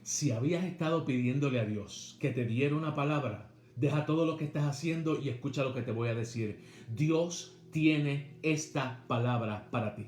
Si habías estado pidiéndole a Dios que te diera una palabra, deja todo lo que estás haciendo y escucha lo que te voy a decir. Dios tiene esta palabra para ti.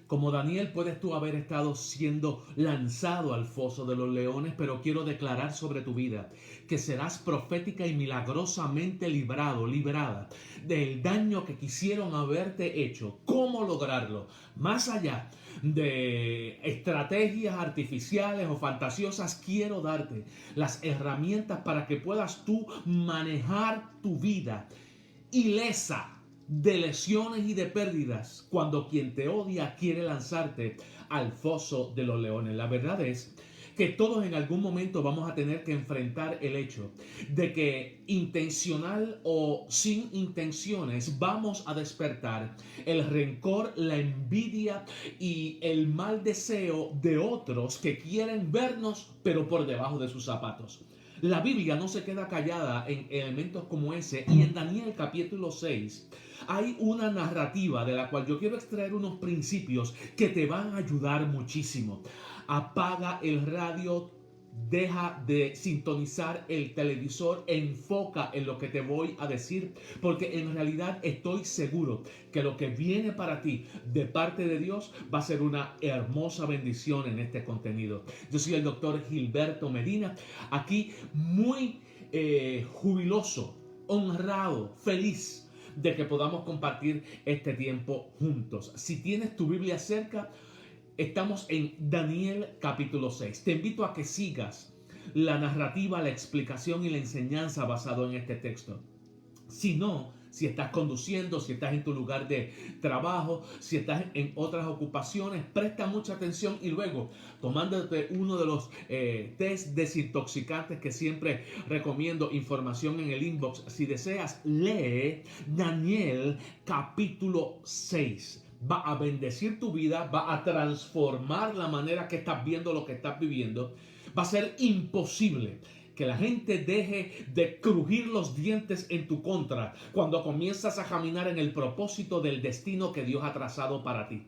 Como Daniel, puedes tú haber estado siendo lanzado al foso de los leones, pero quiero declarar sobre tu vida que serás profética y milagrosamente librada del daño que quisieron haberte hecho. ¿Cómo lograrlo? Más allá de estrategias artificiales o fantasiosas, quiero darte las herramientas para que puedas tú manejar tu vida ilesa de lesiones y de pérdidas cuando quien te odia quiere lanzarte al foso de los leones. La verdad es que todos en algún momento vamos a tener que enfrentar el hecho de que intencional o sin intenciones vamos a despertar el rencor, la envidia y el mal deseo de otros que quieren vernos pero por debajo de sus zapatos. La Biblia no se queda callada en elementos como ese, y en Daniel capítulo 6 hay una narrativa de la cual yo quiero extraer unos principios que te van a ayudar muchísimo. Apaga el radio, deja de sintonizar el televisor, enfoca en lo que te voy a decir, porque en realidad estoy seguro que lo que viene para ti de parte de Dios va a ser una hermosa bendición en este contenido. Yo soy el doctor Gilberto Medina, aquí muy jubiloso, honrado, feliz de que podamos compartir este tiempo juntos. Si tienes tu Biblia cerca, estamos en Daniel capítulo 6. Te invito a que sigas la narrativa, la explicación y la enseñanza basado en este texto. Si no, si estás conduciendo, si estás en tu lugar de trabajo, si estás en otras ocupaciones, presta mucha atención y luego, tomándote uno de los test desintoxicantes que siempre recomiendo, información en el inbox, si deseas, lee Daniel capítulo 6. Va a bendecir tu vida, va a transformar la manera que estás viendo lo que estás viviendo. Va a ser imposible que la gente deje de crujir los dientes en tu contra cuando comienzas a caminar en el propósito del destino que Dios ha trazado para ti.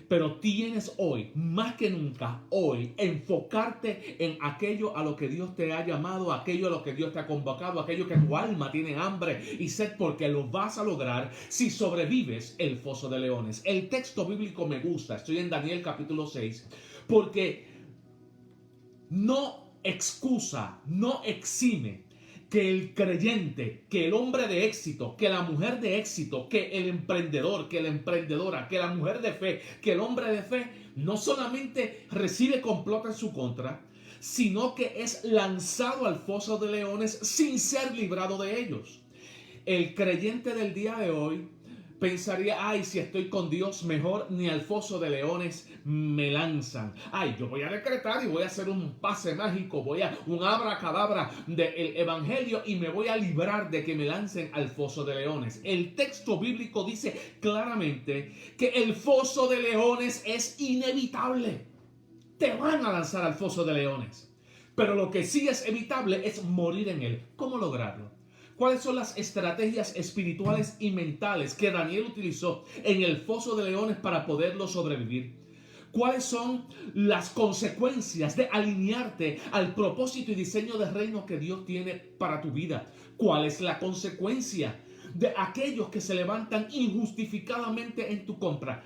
Pero tienes hoy, más que nunca, hoy, enfocarte en aquello a lo que Dios te ha llamado, aquello a lo que Dios te ha convocado, aquello que tu alma tiene hambre y sed, porque lo vas a lograr si sobrevives el foso de leones. El texto bíblico me gusta, estoy en Daniel capítulo 6, porque no excusa, no exime que el creyente, que el hombre de éxito, que la mujer de éxito, que el emprendedor, que la emprendedora, que la mujer de fe, que el hombre de fe, no solamente recibe complot en su contra, sino que es lanzado al foso de leones sin ser librado de ellos. El creyente del día de hoy pensaría, ay, si estoy con Dios, mejor ni al foso de leones me lanzan. Ay, yo voy a decretar y voy a hacer un pase mágico, un abracadabra del evangelio y me voy a librar de que me lancen al foso de leones. El texto bíblico dice claramente que el foso de leones es inevitable. Te van a lanzar al foso de leones. Pero lo que sí es evitable es morir en él. ¿Cómo lograrlo? ¿Cuáles son las estrategias espirituales y mentales que Daniel utilizó en el foso de leones para poderlo sobrevivir? ¿Cuáles son las consecuencias de alinearte al propósito y diseño de reino que Dios tiene para tu vida? ¿Cuál es la consecuencia de aquellos que se levantan injustificadamente en tu contra?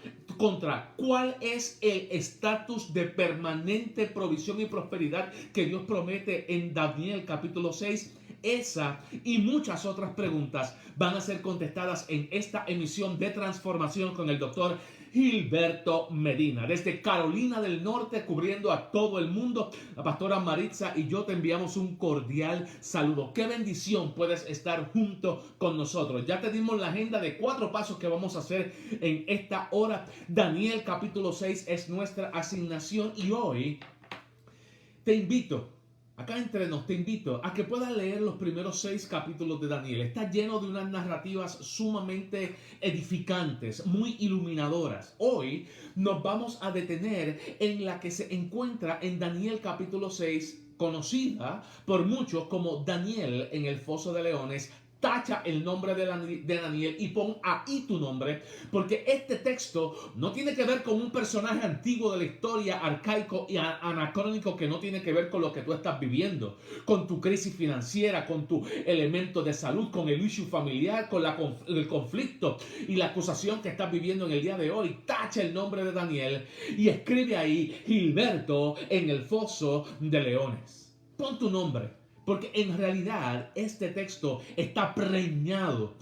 ¿Cuál es el estatus de permanente provisión y prosperidad que Dios promete en Daniel capítulo 6? Esa y muchas otras preguntas van a ser contestadas en esta emisión de Transformación con el doctor Gilberto Medina. Desde Carolina del Norte, cubriendo a todo el mundo, la pastora Maritza y yo te enviamos un cordial saludo. Qué bendición puedes estar junto con nosotros. Ya te dimos la agenda de 4 pasos que vamos a hacer en esta hora. Daniel capítulo 6 es nuestra asignación y hoy te invito, acá entre nos, te invito a que puedas leer los primeros 6 capítulos de Daniel. Está lleno de unas narrativas sumamente edificantes, muy iluminadoras. Hoy nos vamos a detener en la que se encuentra en Daniel capítulo 6, conocida por muchos como Daniel en el foso de leones, tacha el nombre de Daniel y pon ahí tu nombre, porque este texto no tiene que ver con un personaje antiguo de la historia, arcaico y anacrónico, que no tiene que ver con lo que tú estás viviendo, con tu crisis financiera, con tu elemento de salud, con el issue familiar, con el conflicto y la acusación que estás viviendo en el día de hoy. Tacha el nombre de Daniel y escribe ahí Gilberto en el foso de leones. Pon tu nombre. Porque en realidad este texto está preñado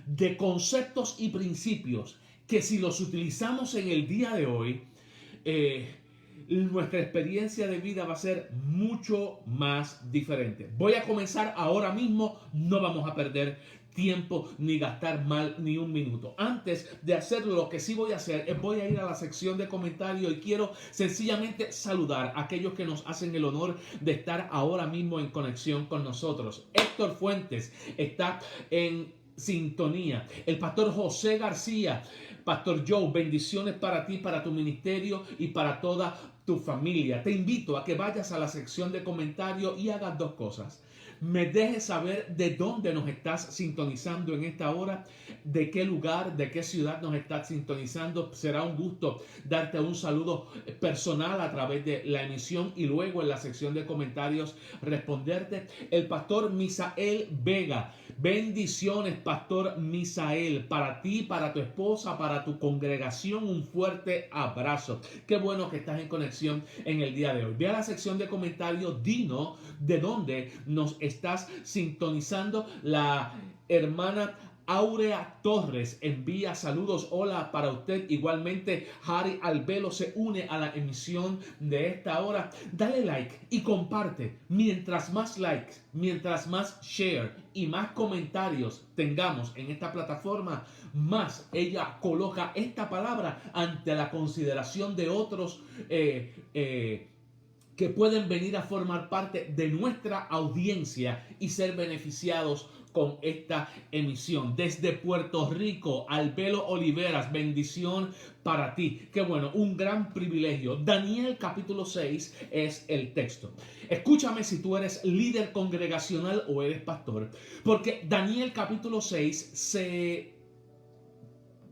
de conceptos y principios que si los utilizamos en el día de hoy, nuestra experiencia de vida va a ser mucho más diferente. Voy a comenzar ahora mismo, no vamos a perder tiempo ni gastar mal ni un minuto. Antes de hacerlo, lo que sí voy a hacer es voy a ir a la sección de comentarios y quiero sencillamente saludar a aquellos que nos hacen el honor de estar ahora mismo en conexión con nosotros. Héctor Fuentes está en sintonía. El pastor José García, Pastor Joe, bendiciones para ti, para tu ministerio y para toda tu familia. Te invito a que vayas a la sección de comentarios y hagas dos cosas. Me dejes saber de dónde nos estás sintonizando en esta hora, de qué lugar, de qué ciudad nos estás sintonizando. Será un gusto darte un saludo personal a través de la emisión y luego en la sección de comentarios responderte. El pastor Misael Vega, bendiciones pastor Misael, para ti, para tu esposa, para tu congregación, un fuerte abrazo. Qué bueno que estás en conexión en el día de hoy. Ve a la sección de comentarios, dinos de dónde nos estás sintonizando. La hermana Aurea Torres envía saludos, hola para usted. Igualmente Harry Albelo se une a la emisión de esta hora. Dale like y comparte. Mientras más likes, mientras más share y más comentarios tengamos en esta plataforma, más ella coloca esta palabra ante la consideración de otros que pueden venir a formar parte de nuestra audiencia y ser beneficiados con esta emisión. Desde Puerto Rico, Albelo Oliveras, bendición para ti. Qué bueno, un gran privilegio. Daniel capítulo 6 es el texto. Escúchame si tú eres líder congregacional o eres pastor, porque Daniel capítulo 6 se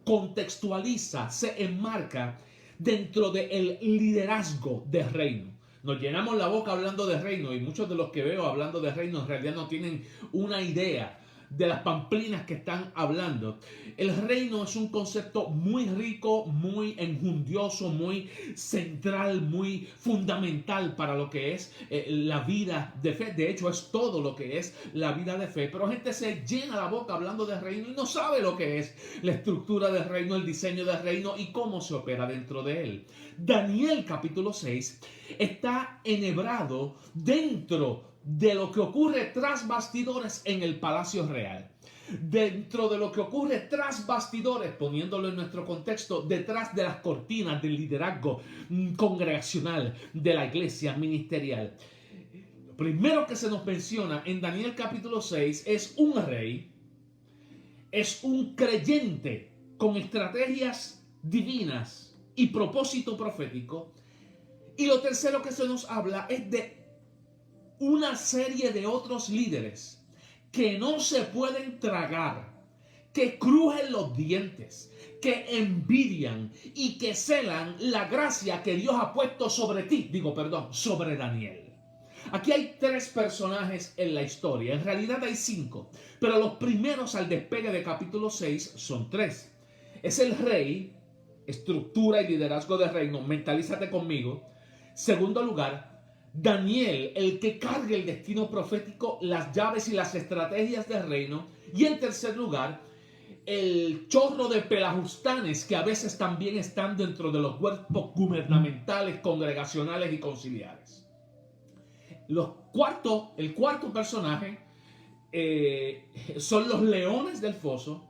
contextualiza, se enmarca dentro del liderazgo del reino. Nos llenamos la boca hablando de reino y muchos de los que veo hablando de reino en realidad no tienen una idea de las pamplinas que están hablando. El reino es un concepto muy rico, muy enjundioso, muy central, muy fundamental para lo que es la vida de fe. De hecho, es todo lo que es la vida de fe. Pero gente se llena la boca hablando de reino y no sabe lo que es la estructura del reino, el diseño del reino y cómo se opera dentro de él. Daniel capítulo 6 está enhebrado dentro de lo que ocurre tras bastidores en el Palacio Real. Dentro de lo que ocurre tras bastidores, poniéndolo en nuestro contexto, detrás de las cortinas del liderazgo congregacional de la iglesia ministerial. Lo primero que se nos menciona en Daniel capítulo 6 es un rey, es un creyente con estrategias divinas y propósito profético. Y lo tercero que se nos habla es de una serie de otros líderes que no se pueden tragar, que crujen los dientes, que envidian y que celan la gracia que Dios ha puesto sobre ti, sobre Daniel. Aquí hay 3 personajes en la historia, en realidad hay 5, pero los primeros al despegue de capítulo 6 son 3. Es el rey, estructura y liderazgo del reino, mentalízate conmigo. Segundo lugar, Daniel, el que carga el destino profético, las llaves y las estrategias del reino. Y en tercer lugar, el chorro de pelajustanes que a veces también están dentro de los cuerpos gubernamentales, congregacionales y conciliares. El cuarto personaje son los leones del foso.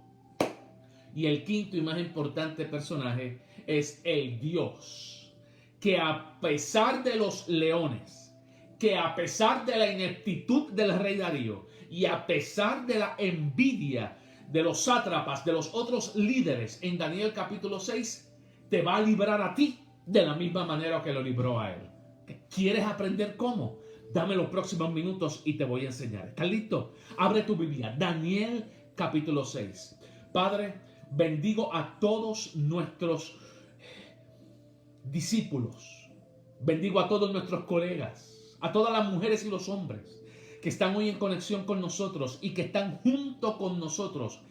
Y el quinto y más importante personaje es el Dios, que a pesar de los leones, que a pesar de la ineptitud del rey Darío y a pesar de la envidia de los sátrapas, de los otros líderes en Daniel capítulo 6, te va a librar a ti de la misma manera que lo libró a él. ¿Quieres aprender cómo? Dame los próximos minutos y te voy a enseñar. ¿Estás listo? Abre tu Biblia. Daniel capítulo 6. Padre, bendigo a todos nuestros discípulos. Bendigo a todos nuestros colegas, a todas las mujeres y los hombres que están hoy en conexión con nosotros y que están junto con nosotros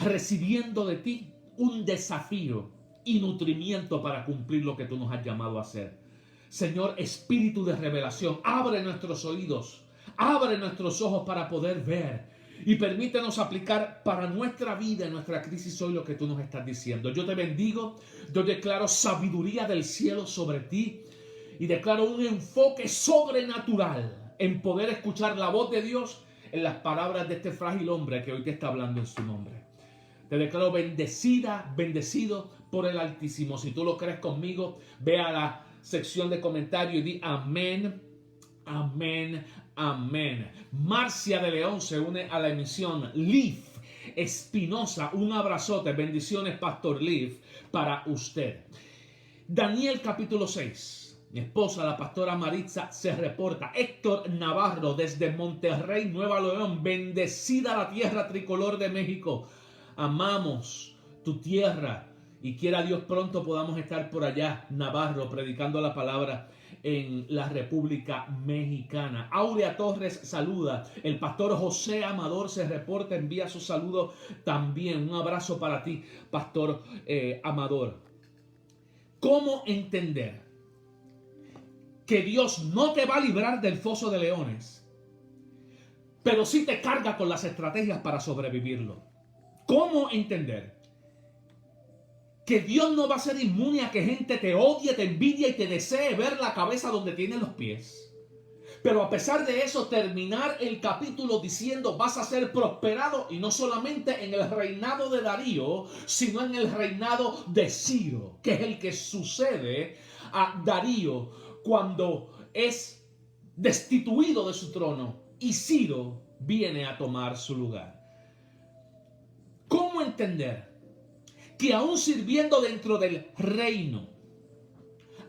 recibiendo de ti un desafío y nutrimiento para cumplir lo que tú nos has llamado a hacer. Señor, espíritu de revelación, abre nuestros oídos, abre nuestros ojos para poder ver y permítenos aplicar para nuestra vida, en nuestra crisis hoy, lo que tú nos estás diciendo. Yo te bendigo, yo declaro sabiduría del cielo sobre ti y declaro un enfoque sobrenatural en poder escuchar la voz de Dios en las palabras de este frágil hombre que hoy te está hablando en su nombre. Te declaro bendecida, bendecido por el Altísimo. Si tú lo crees conmigo, ve a la sección de comentarios y di amén, amén, amén. Marcia de León se une a la emisión. Leaf Espinosa, un abrazote, bendiciones Pastor Leaf para usted. Daniel capítulo 6. Mi esposa, la pastora Maritza, se reporta. Héctor Navarro desde Monterrey, Nueva León. Bendecida la tierra tricolor de México. Amamos tu tierra. Y quiera Dios pronto podamos estar por allá, Navarro, predicando la palabra en la República Mexicana. Aurea Torres saluda. El pastor José Amador se reporta, envía su saludo también. Un abrazo para ti, pastor Amador. ¿Cómo entender que Dios no te va a librar del foso de leones, pero sí te carga con las estrategias para sobrevivirlo? ¿Cómo entender que Dios no va a ser inmune a que gente te odie, te envidie y te desee ver la cabeza donde tienen los pies? Pero a pesar de eso, terminar el capítulo diciendo vas a ser prosperado, y no solamente en el reinado de Darío, sino en el reinado de Ciro, que es el que sucede a Darío cuando es destituido de su trono y Ciro viene a tomar su lugar. ¿Cómo entender que aún sirviendo dentro del reino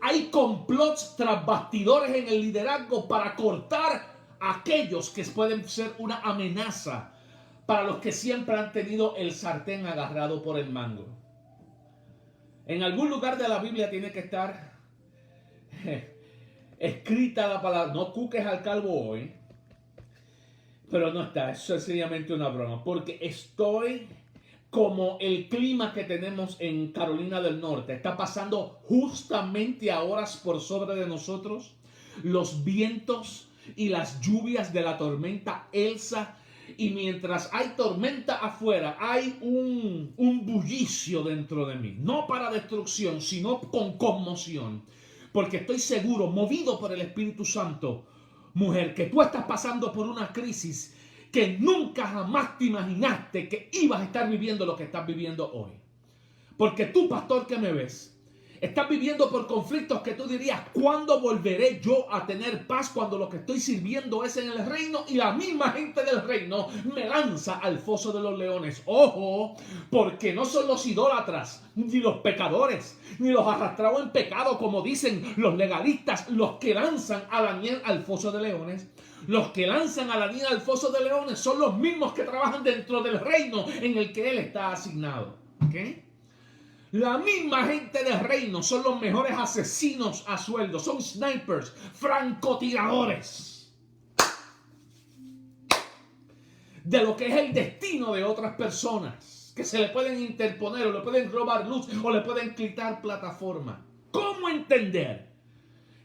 hay complots tras bastidores en el liderazgo para cortar a aquellos que pueden ser una amenaza para los que siempre han tenido el sartén agarrado por el mango? En algún lugar de la Biblia tiene que estar escrita la palabra, no cuques al calvo hoy, pero no está, eso es sencillamente una broma, porque estoy como el clima que tenemos en Carolina del Norte. Está pasando justamente a horas por sobre de nosotros los vientos y las lluvias de la tormenta Elsa. Y mientras hay tormenta afuera, hay un bullicio dentro de mí. No para destrucción, sino con conmoción. Porque estoy seguro, movido por el Espíritu Santo, mujer, que tú estás pasando por una crisis que nunca jamás te imaginaste que ibas a estar viviendo lo que estás viviendo hoy. Porque tú, pastor que me ves, estás viviendo por conflictos que tú dirías, ¿cuándo volveré yo a tener paz cuando lo que estoy sirviendo es en el reino y la misma gente del reino me lanza al foso de los leones? Ojo, porque no son los idólatras, ni los pecadores, ni los arrastrados en pecado, como dicen los legalistas, los que lanzan a Daniel al foso de leones. Los que lanzan a Daniel al foso de leones son los mismos que trabajan dentro del reino en el que él está asignado. ¿Okay? La misma gente del reino son los mejores asesinos a sueldo. Son snipers, francotiradores de lo que es el destino de otras personas, que se le pueden interponer o le pueden robar luz o le pueden quitar plataforma. ¿Cómo entender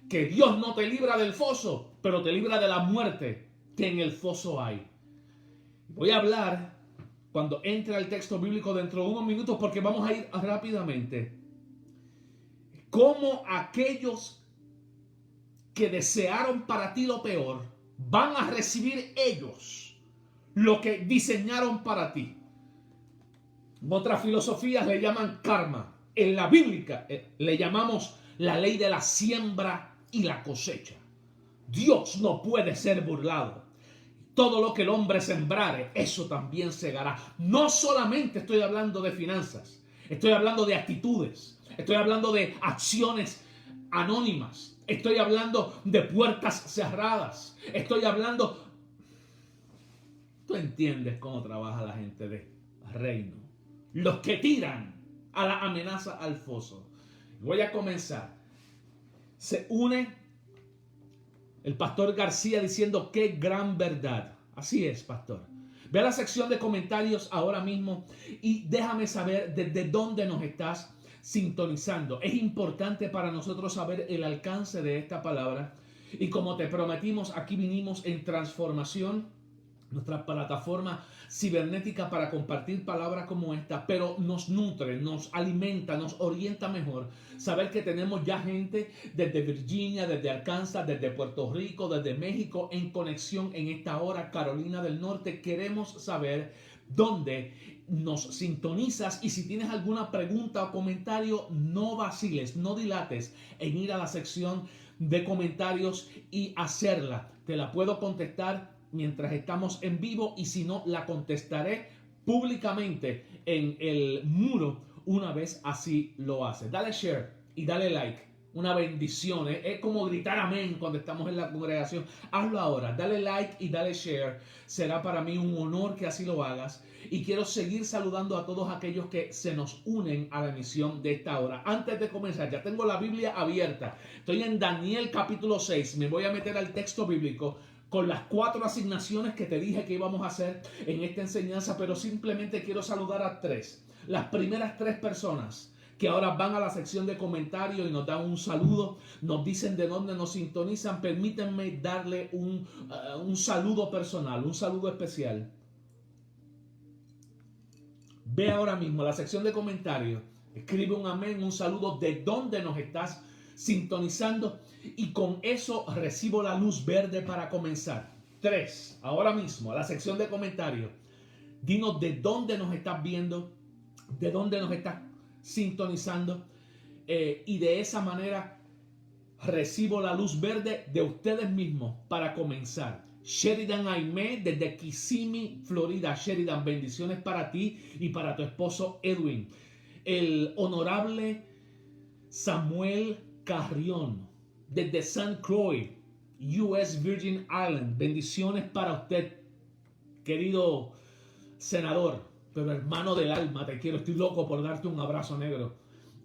que Dios no te libra del foso, pero te libra de la muerte que en el foso hay? Voy a hablar cuando entre al texto bíblico dentro de unos minutos, porque vamos a ir rápidamente. Cómo aquellos que desearon para ti lo peor van a recibir ellos lo que diseñaron para ti. En otras filosofías le llaman karma. En la bíblica le llamamos la ley de la siembra y la cosecha. Dios no puede ser burlado. Todo lo que el hombre sembrare, eso también segará. No solamente estoy hablando de finanzas, estoy hablando de actitudes, estoy hablando de acciones anónimas, Estoy hablando de puertas cerradas. Estoy hablando... Tú entiendes cómo trabaja la gente de reino. Los que tiran a la amenaza al foso. Voy a comenzar. Se une el pastor García diciendo qué gran verdad. Así es, pastor. Ve a la sección de comentarios ahora mismo y déjame saber desde dónde nos estás sintonizando. Es importante para nosotros saber el alcance de esta palabra. Y como te prometimos, aquí vinimos en transformación, nuestra plataforma cibernética para compartir palabras como esta, pero nos nutre, nos alimenta, nos orienta mejor. Saber que tenemos ya gente desde Virginia, desde Arkansas, desde Puerto Rico, desde México en conexión en esta hora, Carolina del Norte. Queremos saber dónde nos sintonizas y si tienes alguna pregunta o comentario, no vaciles, no dilates en ir a la sección de comentarios y hacerla. Te la puedo contestar mientras estamos en vivo y si no, la contestaré públicamente en el muro una vez así lo haces. Dale share y dale like. Una bendición. Es como gritar amén cuando estamos en la congregación. Hazlo ahora. Dale like y dale share. Será para mí un honor que así lo hagas. Y quiero seguir saludando a todos aquellos que se nos unen a la emisión de esta hora. Antes de comenzar, ya tengo la Biblia abierta. Estoy en Daniel capítulo 6. Me voy a meter al texto bíblico con las 4 asignaciones que te dije que íbamos a hacer en esta enseñanza, pero simplemente quiero saludar a 3. Las primeras 3 personas que ahora van a la sección de comentarios y nos dan un saludo, nos dicen de dónde nos sintonizan. Permítanme darle un saludo personal, un saludo especial. Ve ahora mismo a la sección de comentarios, escribe un amén, un saludo de dónde nos estás sintonizando y con eso recibo la luz verde para comenzar. 3, ahora mismo a la sección de comentarios, dinos de dónde nos estás viendo, de dónde nos estás sintonizando y de esa manera recibo la luz verde de ustedes mismos para comenzar. Sheridan Aimé desde Kissimmee, Florida. Sheridan, bendiciones para ti y para tu esposo Edwin. El honorable Samuel Carrión desde St. Croix, U.S. Virgin Island. Bendiciones para usted, querido senador, pero hermano del alma, te quiero, estoy loco por darte un abrazo negro.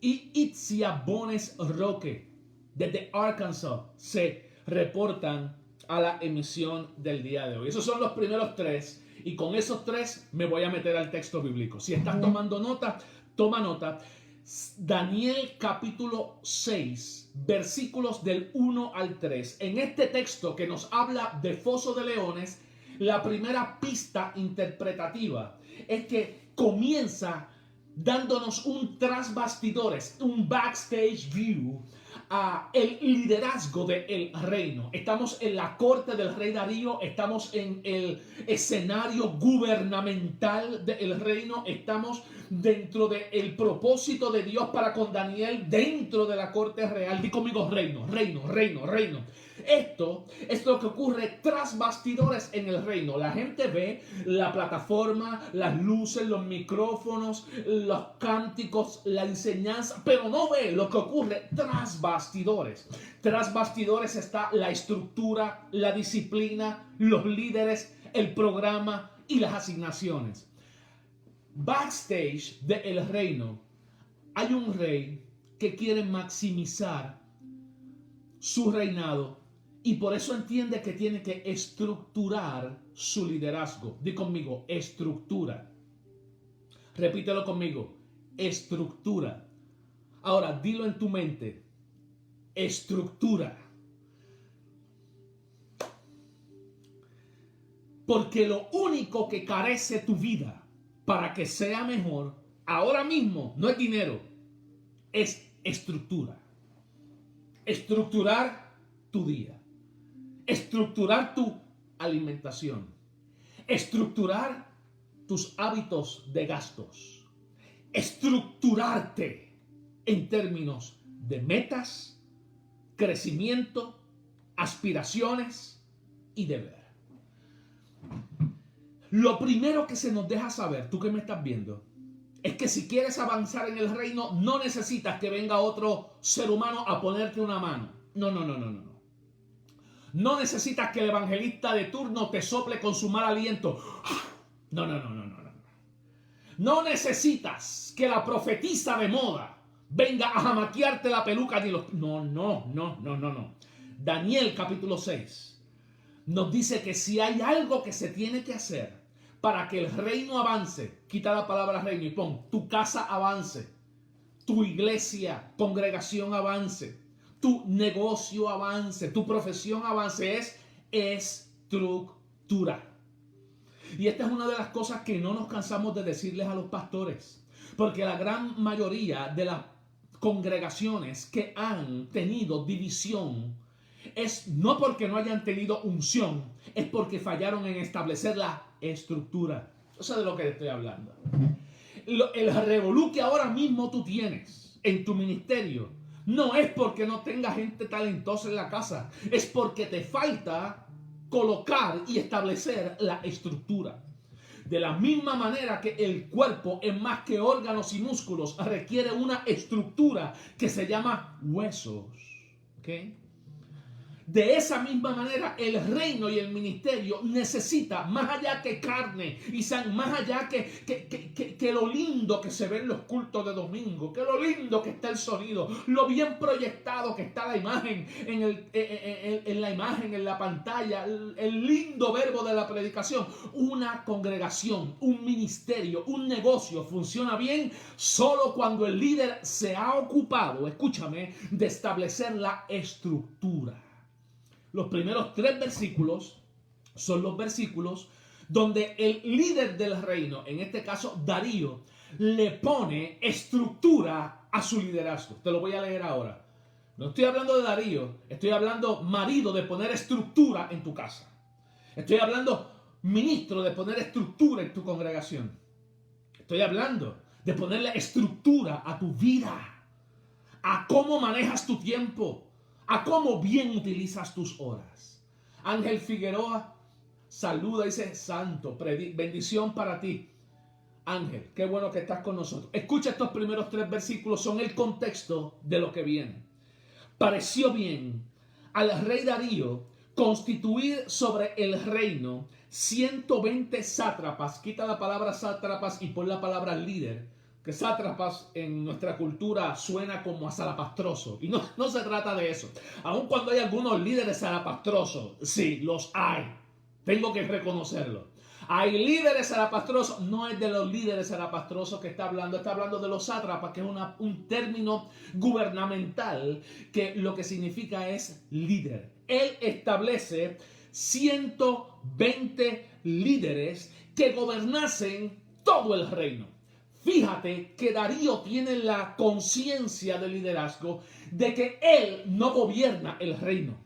Y Itzia Bones Roque desde Arkansas se reportan a la emisión del día de hoy. Esos son los primeros 3 y con esos 3 me voy a meter al texto bíblico. Si estás tomando nota, toma nota. Daniel capítulo 6, versículos del 1 al 3. En este texto que nos habla de foso de leones, la primera pista interpretativa es que comienza dándonos un tras bastidores, un backstage view a el liderazgo del reino. Estamos en la corte del rey Darío, estamos en el escenario gubernamental del reino, estamos dentro del propósito de Dios para con Daniel dentro de la corte real. Di conmigo reino, reino, reino, reino. Esto es lo que ocurre tras bastidores en el reino. La gente ve la plataforma, las luces, los micrófonos, los cánticos, la enseñanza, pero no ve lo que ocurre tras bastidores. Tras bastidores está la estructura, la disciplina, los líderes, el programa y las asignaciones. Backstage del reino hay un rey que quiere maximizar su reinado y por eso entiende que tiene que estructurar su liderazgo. Di conmigo, estructura. Repítelo conmigo, estructura. Ahora, dilo en tu mente, estructura. Porque lo único que carece tu vida para que sea mejor, ahora mismo, no es dinero, es estructura. Estructurar tu día. Estructurar tu alimentación. Estructurar tus hábitos de gastos. Estructurarte en términos de metas, crecimiento, aspiraciones y deber. Lo primero que se nos deja saber, tú que me estás viendo, es que si quieres avanzar en el reino, no necesitas que venga otro ser humano a ponerte una mano. No, no, no, no, no. No necesitas que el evangelista de turno te sople con su mal aliento. No, no, no, no, no, no. No necesitas que la profetisa de moda venga a jamaquearte la peluca ni los... No, no, no, no, no, no. Daniel capítulo 6 nos dice que si hay algo que se tiene que hacer para que el reino avance, quita la palabra reino y pon tu casa avance, tu iglesia, congregación avance, tu negocio avance, tu profesión avance, es estructura. Y esta es una de las cosas que no nos cansamos de decirles a los pastores, porque la gran mayoría de las congregaciones que han tenido división es no porque no hayan tenido unción, es porque fallaron en establecer la estructura. Eso es de lo que estoy hablando. El revolú que ahora mismo tú tienes en tu ministerio no es porque no tenga gente talentosa en la casa, es porque te falta colocar y establecer la estructura. De la misma manera que el cuerpo es más que órganos y músculos, requiere una estructura que se llama huesos. ¿Okay? De esa misma manera, el reino y el ministerio necesita, más allá que carne, y más allá que lo lindo que se ve en los cultos de domingo, que lo lindo que está el sonido, lo bien proyectado que está la imagen en la imagen, en la pantalla, el lindo verbo de la predicación. Una congregación, un ministerio, un negocio funciona bien solo cuando el líder se ha ocupado, escúchame, de establecer la estructura. Los primeros 3 versículos son los versículos donde el líder del reino, en este caso Darío, le pone estructura a su liderazgo. Te lo voy a leer ahora. No estoy hablando de Darío, estoy hablando marido de poner estructura en tu casa. Estoy hablando ministro de poner estructura en tu congregación. Estoy hablando de ponerle estructura a tu vida, a cómo manejas tu tiempo, a cómo bien utilizas tus horas. Ángel Figueroa saluda y dice: santo, bendición para ti. Ángel, qué bueno que estás con nosotros. Escucha estos primeros 3 versículos, son el contexto de lo que viene. Pareció bien al rey Darío constituir sobre el reino 120 sátrapas. Quita la palabra sátrapas y pon la palabra líder, que sátrapas en nuestra cultura suena como a zarapastroso. Y no se trata de eso. Aun cuando hay algunos líderes zarapastrosos, sí, los hay. Tengo que reconocerlo. Hay líderes zarapastrosos. No es de los líderes zarapastrosos que está hablando de los sátrapas, que es un término gubernamental que lo que significa es líder. Él establece 120 líderes que gobernasen todo el reino. Fíjate que Darío tiene la conciencia del liderazgo de que él no gobierna el reino.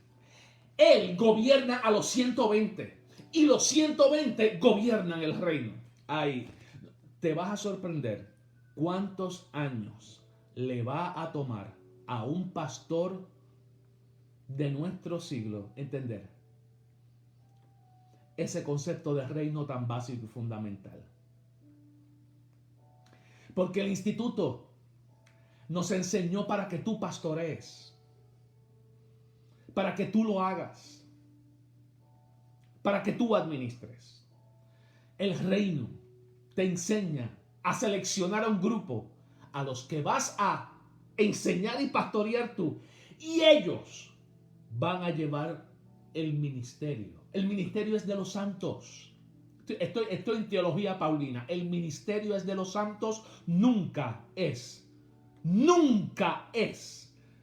Él gobierna a los 120 y los 120 gobiernan el reino. Ay, te vas a sorprender cuántos años le va a tomar a un pastor de nuestro siglo entender ese concepto de reino tan básico y fundamental. Porque el instituto nos enseñó para que tú pastorees, para que tú lo hagas, para que tú administres. El reino te enseña a seleccionar a un grupo a los que vas a enseñar y pastorear tú, y ellos van a llevar el ministerio. El ministerio es de los santos. Estoy en teología paulina. El ministerio es de los santos, nunca es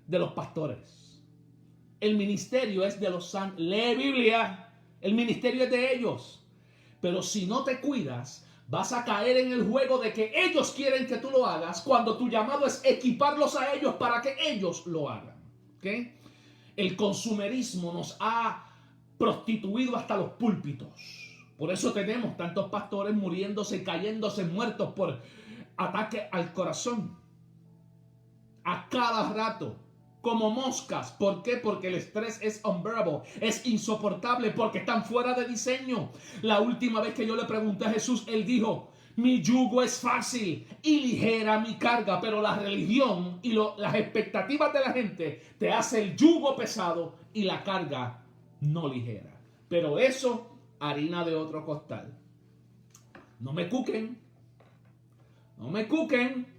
de los pastores. El ministerio es de los santos. Lee Biblia, el ministerio es de ellos. Pero si no te cuidas, vas a caer en el juego de que ellos quieren que tú lo hagas, cuando tu llamado es equiparlos a ellos para que ellos lo hagan. ¿Okay? El consumerismo nos ha prostituido hasta los púlpitos. Por eso tenemos tantos pastores muriéndose, cayéndose muertos por ataque al corazón. A cada rato, como moscas. ¿Por qué? Porque el estrés es unbearable, es insoportable, porque están fuera de diseño. La última vez que yo le pregunté a Jesús, él dijo: Mi yugo es fácil y ligera mi carga, pero la religión y las expectativas de la gente te hace el yugo pesado y la carga no ligera. Pero eso, harina de otro costal. No me cuquen. No me cuquen.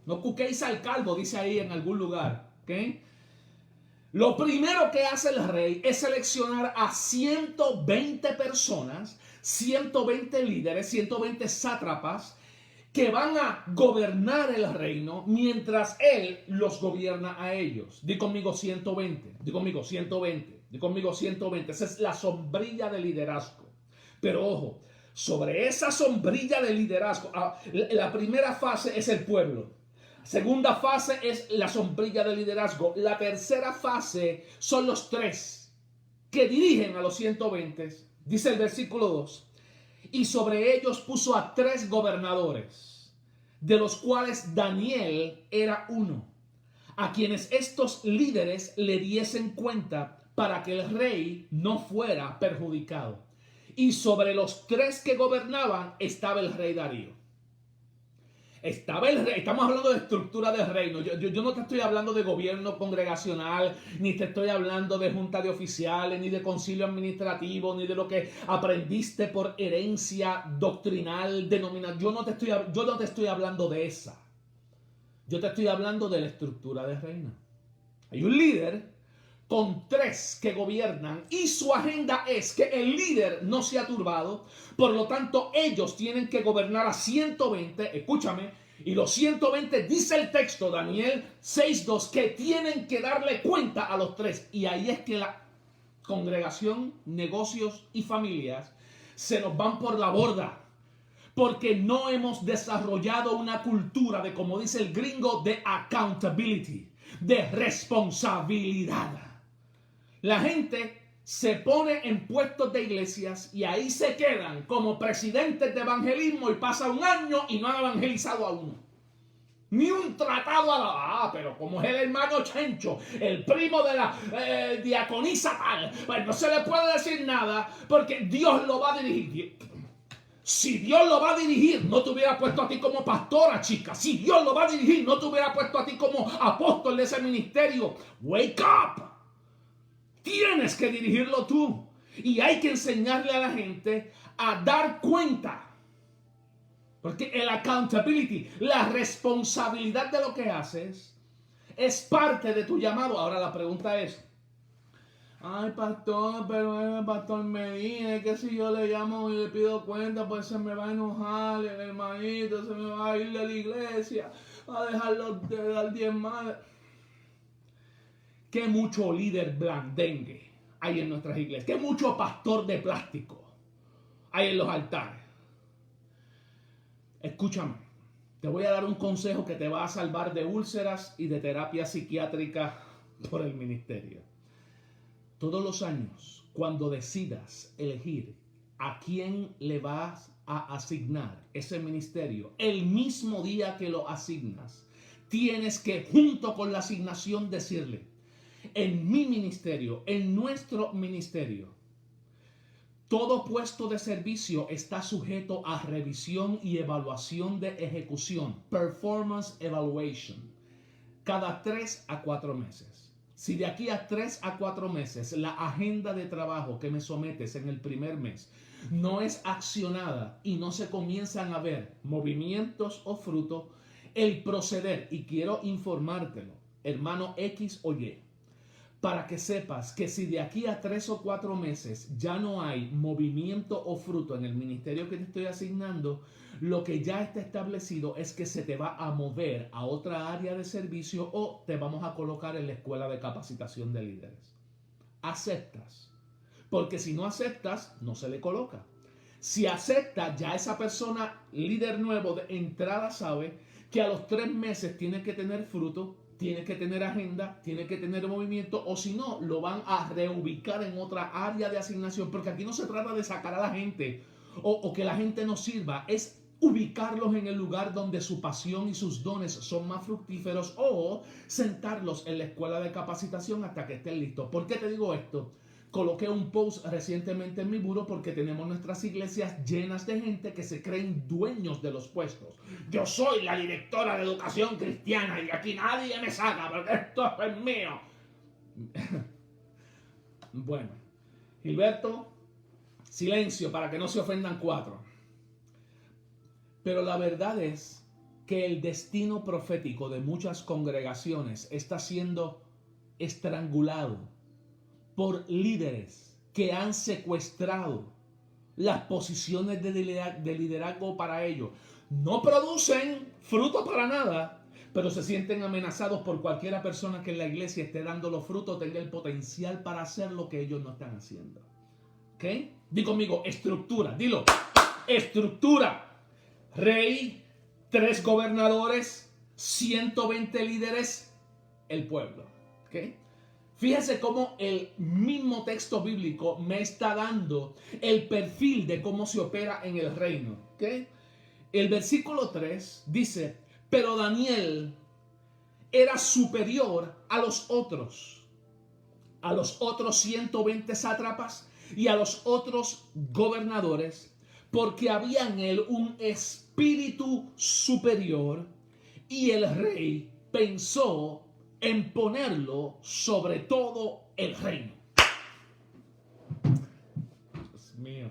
No cuquéis al calvo, dice ahí en algún lugar. ¿Okay? Lo primero que hace el rey es seleccionar a 120 personas, 120 líderes, 120 sátrapas que van a gobernar el reino mientras él los gobierna a ellos. Di conmigo 120, di conmigo 120, di conmigo 120. Esa es la sombrilla de liderazgo. Pero ojo, sobre esa sombrilla de liderazgo, la primera fase es el pueblo. Segunda fase es la sombrilla de liderazgo. La tercera fase son los tres que dirigen a los 120. Dice el versículo 2. Y sobre ellos puso a 3 gobernadores, de los cuales Daniel era uno, a quienes estos líderes le diesen cuenta para que el rey no fuera perjudicado. Y sobre los 3 que gobernaban estaba el rey Darío. Estaba el rey. Estamos hablando de estructura de reino. Yo no te estoy hablando de gobierno congregacional, ni te estoy hablando de junta de oficiales, ni de concilio administrativo, ni de lo que aprendiste por herencia doctrinal, denominal. Yo no te estoy hablando de esa. Yo te estoy hablando de la estructura de reino. Hay un líder con 3 que gobiernan y su agenda es que el líder no sea turbado. Por lo tanto, ellos tienen que gobernar a 120, escúchame, y los 120 dice el texto, Daniel 6:2, que tienen que darle cuenta a los 3. Y ahí es que la congregación, negocios y familias se nos van por la borda. Porque no hemos desarrollado una cultura de, como dice el gringo, de accountability, de responsabilidad. La gente se pone en puestos de iglesias y ahí se quedan como presidentes de evangelismo y pasa un año y no han evangelizado a uno. Ni un tratado a la... pero como es el hermano Chencho, el primo de la diaconisa tal, pues no se le puede decir nada porque Dios lo va a dirigir. Si Dios lo va a dirigir, no te hubiera puesto a ti como pastora, chica. Si Dios lo va a dirigir, no te hubiera puesto a ti como apóstol de ese ministerio. Wake up. Tienes que dirigirlo tú. Y hay que enseñarle a la gente a dar cuenta. Porque el accountability, la responsabilidad de lo que haces, es parte de tu llamado. Ahora la pregunta es, ay, pastor, pero el pastor Medina, es que si yo le llamo y le pido cuenta, pues se me va a enojar el hermanito, se me va a ir de la iglesia, a dejarlo de dar diezmar. Qué mucho líder blandengue hay en nuestras iglesias. Qué mucho pastor de plástico hay en los altares. Escúchame, te voy a dar un consejo que te va a salvar de úlceras y de terapia psiquiátrica por el ministerio. Todos los años, cuando decidas elegir a quién le vas a asignar ese ministerio, el mismo día que lo asignas, tienes que, junto con la asignación, decirle, en mi ministerio, en nuestro ministerio, todo puesto de servicio está sujeto a revisión y evaluación de ejecución, performance evaluation, cada 3 a 4 meses. Si de aquí a 3 a 4 meses la agenda de trabajo que me sometes en el primer mes no es accionada y no se comienzan a ver movimientos o frutos, el proceder, y quiero informártelo, hermano X o Y, para que sepas que si de aquí a 3 o 4 meses ya no hay movimiento o fruto en el ministerio que te estoy asignando, lo que ya está establecido es que se te va a mover a otra área de servicio o te vamos a colocar en la escuela de capacitación de líderes. ¿Aceptas? Porque si no aceptas, no se le coloca. Si acepta, ya esa persona, líder nuevo de entrada, sabe que a los 3 meses tiene que tener fruto, tiene que tener agenda, tiene que tener movimiento, o si no, lo van a reubicar en otra área de asignación, porque aquí no se trata de sacar a la gente o que la gente no sirva, es ubicarlos en el lugar donde su pasión y sus dones son más fructíferos o sentarlos en la escuela de capacitación hasta que estén listos. ¿Por qué te digo esto? Coloqué un post recientemente en mi muro porque tenemos nuestras iglesias llenas de gente que se creen dueños de los puestos. Yo soy la directora de educación cristiana y aquí nadie me saca porque esto es mío. Bueno, Gilberto, silencio para que no se ofendan 4. Pero la verdad es que el destino profético de muchas congregaciones está siendo estrangulado por líderes que han secuestrado las posiciones de liderazgo para ellos. No producen fruto para nada, pero se sienten amenazados por cualquiera persona que en la iglesia esté dando los frutos, tenga el potencial para hacer lo que ellos no están haciendo. ¿Ok? Di conmigo, estructura, dilo. Estructura. Rey, 3 gobernadores, 120 líderes, el pueblo. ¿Ok? Fíjese cómo el mismo texto bíblico me está dando el perfil de cómo se opera en el reino. ¿Okay? El versículo 3 dice, pero Daniel era superior a los otros 120 sátrapas y a los otros gobernadores, porque había en él un espíritu superior, y el rey pensó en ponerlo sobre todo el reino. Dios mío.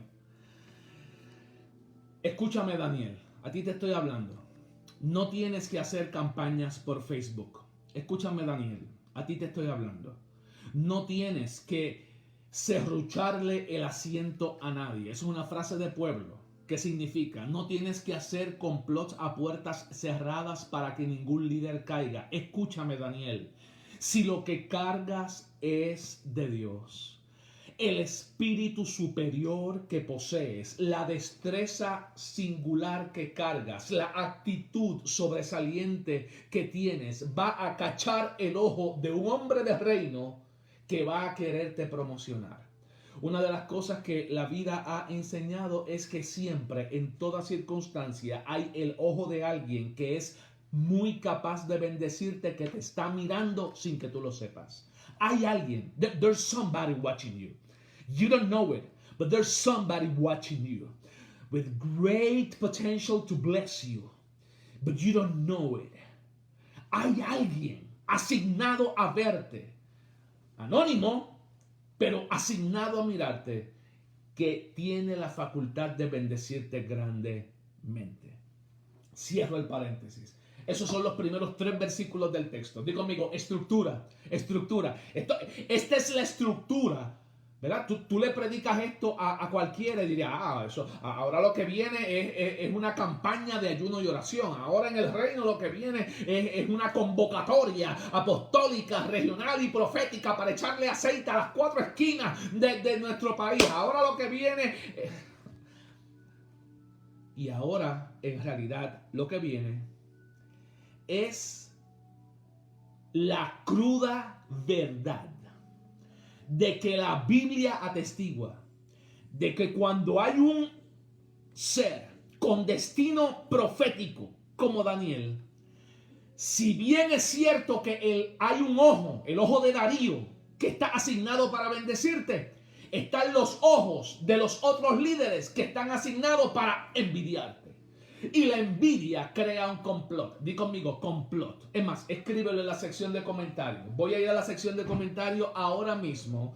Escúchame, Daniel, a ti te estoy hablando. No tienes que hacer campañas por Facebook. Escúchame, Daniel, a ti te estoy hablando. No tienes que serrucharle el asiento a nadie. Es una frase de pueblo. ¿Qué significa? No tienes que hacer complots a puertas cerradas para que ningún líder caiga. Escúchame, Daniel. Si lo que cargas es de Dios, el espíritu superior que posees, la destreza singular que cargas, la actitud sobresaliente que tienes, va a cachar el ojo de un hombre de reino que va a quererte promocionar. Una de las cosas que la vida ha enseñado es que siempre, en toda circunstancia, hay el ojo de alguien que es muy capaz de bendecirte, que te está mirando sin que tú lo sepas. Hay alguien, there's somebody watching you. You don't know it, but there's somebody watching you with great potential to bless you, but you don't know it. Hay alguien asignado a verte, anónimo, pero asignado a mirarte, que tiene la facultad de bendecirte grandemente. Cierro el paréntesis. Esos son los primeros 3 versículos del texto. Di conmigo, estructura, estructura. Esta es la estructura, ¿verdad? Tú le predicas esto a cualquiera y diría, eso, ahora lo que viene es una campaña de ayuno y oración. Ahora en el reino lo que viene es una convocatoria apostólica, regional y profética para echarle aceite a las 4 esquinas de nuestro país. Ahora lo que viene... Y ahora, en realidad, lo que viene es la cruda verdad de que la Biblia atestigua de que cuando hay un ser con destino profético como Daniel, si bien es cierto que hay un ojo, el ojo de Darío, que está asignado para bendecirte, están los ojos de los otros líderes que están asignados para envidiarte. Y la envidia crea un complot. Di conmigo, complot. Es más, escríbelo en la sección de comentarios. Voy a ir a la sección de comentarios ahora mismo.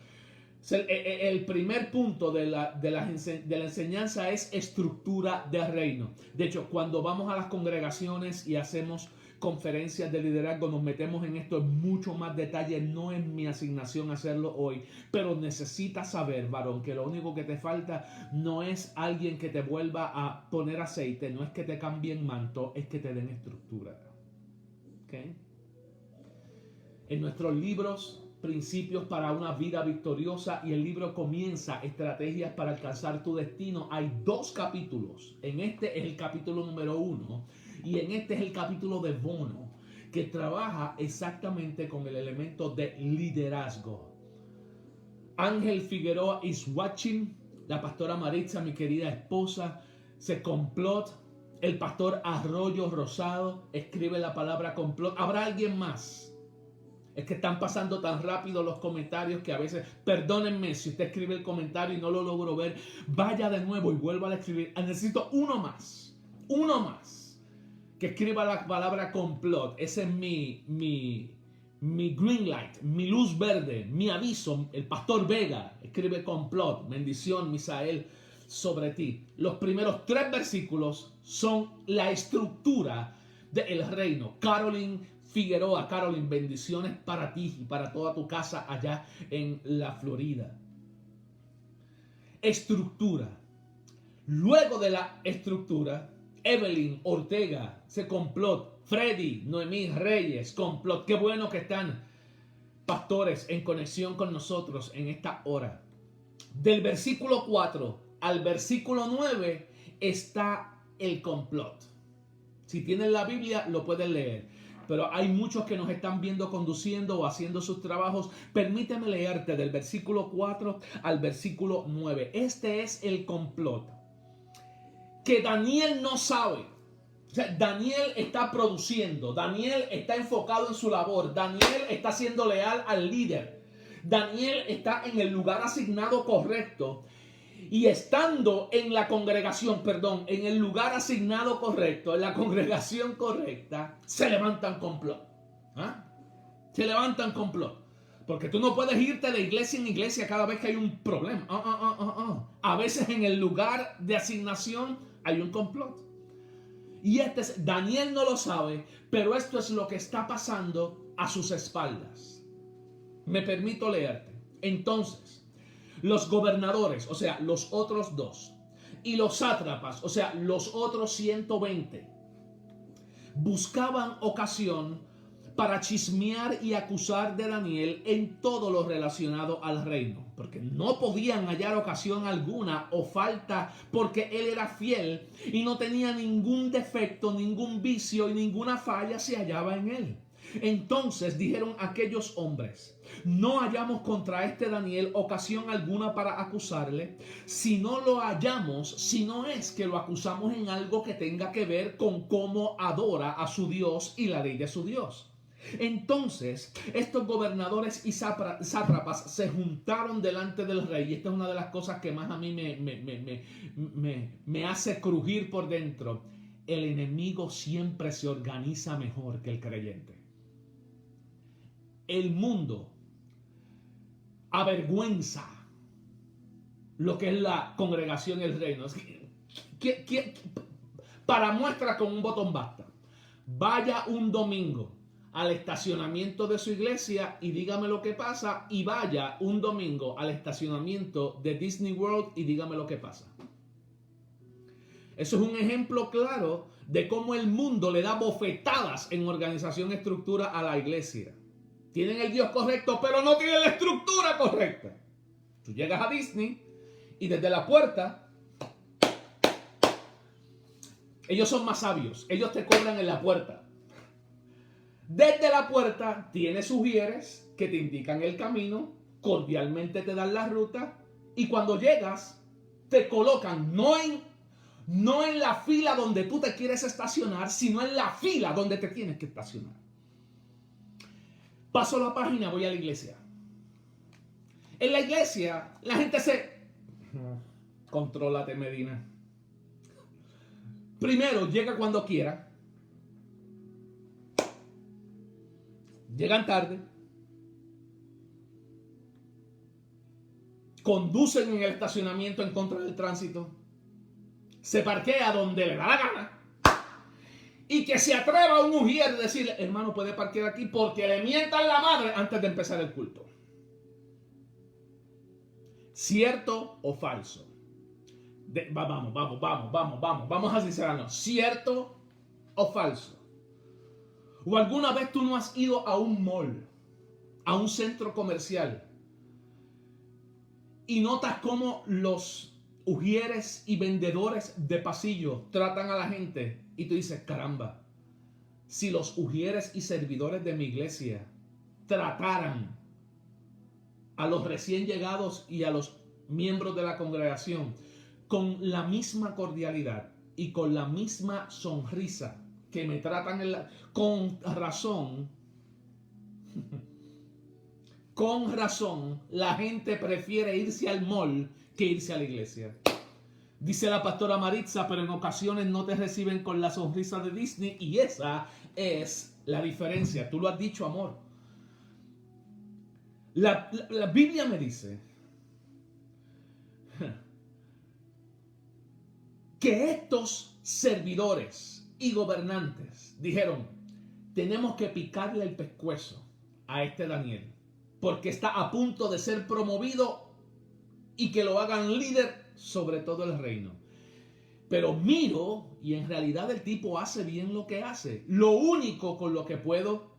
El primer punto de la enseñanza es estructura de reino. De hecho, cuando vamos a las congregaciones y hacemos conferencias de liderazgo, nos metemos en esto en mucho más detalle. No es mi asignación hacerlo hoy, pero necesitas saber, varón, que lo único que te falta no es alguien que te vuelva a poner aceite, no es que te cambien manto, es que te den estructura. ¿Okay? En nuestros libros, Principios para una vida victoriosa, y el libro comienza Estrategias para alcanzar tu destino, hay 2 capítulos. En este es el capítulo número 1 y en este es el capítulo de bono, que trabaja exactamente con el elemento de liderazgo. Ángel Figueroa is watching, la pastora Maritza, mi querida esposa, se complot. El pastor Arroyo Rosado escribe la palabra complot. ¿Habrá alguien más? Es que están pasando tan rápido los comentarios que a veces, perdónenme si usted escribe el comentario y no lo logro ver, vaya de nuevo y vuelva a escribir. Necesito uno más, que escriba la palabra complot. Ese es mi green light, mi luz verde, mi aviso. El pastor Vega escribe complot, bendición, Misael, sobre ti. Los primeros 3 versículos son la estructura del reino. Carolyn Figueroa, Carolyn, bendiciones para ti y para toda tu casa allá en la Florida. Estructura. Luego de la estructura, Evelyn Ortega, ese complot. Freddy, Noemí Reyes, complot. Qué bueno que están, pastores, en conexión con nosotros en esta hora. Del versículo 4 al versículo 9 está el complot. Si tienen la Biblia, lo pueden leer. Pero hay muchos que nos están viendo conduciendo o haciendo sus trabajos. Permíteme leerte del versículo 4 al versículo 9. Este es el complot que Daniel no sabe. O sea, Daniel está produciendo. Daniel está enfocado en su labor. Daniel está siendo leal al líder. Daniel está en el lugar asignado correcto. Y estando en la congregación, en el lugar asignado correcto, en la congregación correcta, se levantan complot. ¿Ah? Se levantan complot. Porque tú no puedes irte de iglesia en iglesia cada vez que hay un problema. A veces en el lugar de asignación hay un complot. Y Daniel no lo sabe, pero esto es lo que está pasando a sus espaldas. Me permito leerte. Entonces, los gobernadores, o sea, los otros 2, y los sátrapas, o sea, los otros 120, buscaban ocasión para chismear y acusar de Daniel en todo lo relacionado al reino, porque no podían hallar ocasión alguna o falta, porque él era fiel y no tenía ningún defecto, ningún vicio y ninguna falla se hallaba en él. Entonces dijeron aquellos hombres: no hallamos contra este Daniel ocasión alguna para acusarle. Si no lo hallamos, si no es que lo acusamos en algo que tenga que ver con cómo adora a su Dios y la ley de su Dios. Entonces estos gobernadores y sátrapas se juntaron delante del rey. Y esta es una de las cosas que más a mí me hace crujir por dentro. El enemigo siempre se organiza mejor que el creyente. El mundo avergüenza lo que es la congregación y el reino. Para muestra con un botón basta. Vaya un domingo al estacionamiento de su iglesia y dígame lo que pasa, y vaya un domingo al estacionamiento de Disney World y dígame lo que pasa. Eso es un ejemplo claro de cómo el mundo le da bofetadas en organización y estructura a la iglesia. Tienen el Dios correcto, pero no tienen la estructura correcta. Tú llegas a Disney y desde la puerta, ellos son más sabios. Ellos te cobran en la puerta. Desde la puerta tienes ujieres que te indican el camino, cordialmente te dan la ruta, y cuando llegas te colocan no en la fila donde tú te quieres estacionar, sino en la fila donde te tienes que estacionar. Paso la página, voy a la iglesia. En la iglesia, la gente Contrólate, Medina. Primero, llega cuando quiera. Llegan tarde. Conducen en el estacionamiento en contra del tránsito. Se parquea donde le da la gana. Y que se atreva a un ujier de decirle: hermano, puede parquear aquí, porque le mientan la madre antes de empezar el culto. ¿Cierto o falso? Vamos a sincerarnos. ¿Cierto o falso? ¿O alguna vez tú no has ido a un mall, a un centro comercial, y notas cómo los ujieres y vendedores de pasillo tratan a la gente? Y tú dices: caramba, si los ujieres y servidores de mi iglesia trataran a los recién llegados y a los miembros de la congregación con la misma cordialidad y con la misma sonrisa que me tratan con razón, Con razón, la gente prefiere irse al mall que irse a la iglesia. Dice la pastora Maritza, pero en ocasiones no te reciben con la sonrisa de Disney, y esa es la diferencia. Tú lo has dicho, amor. La Biblia me dice que estos servidores y gobernantes dijeron: tenemos que picarle el pescuezo a este Daniel, porque está a punto de ser promovido y que lo hagan líder sobre todo el reino. Pero miro, y en realidad el tipo hace bien lo que hace. Lo único con lo que puedo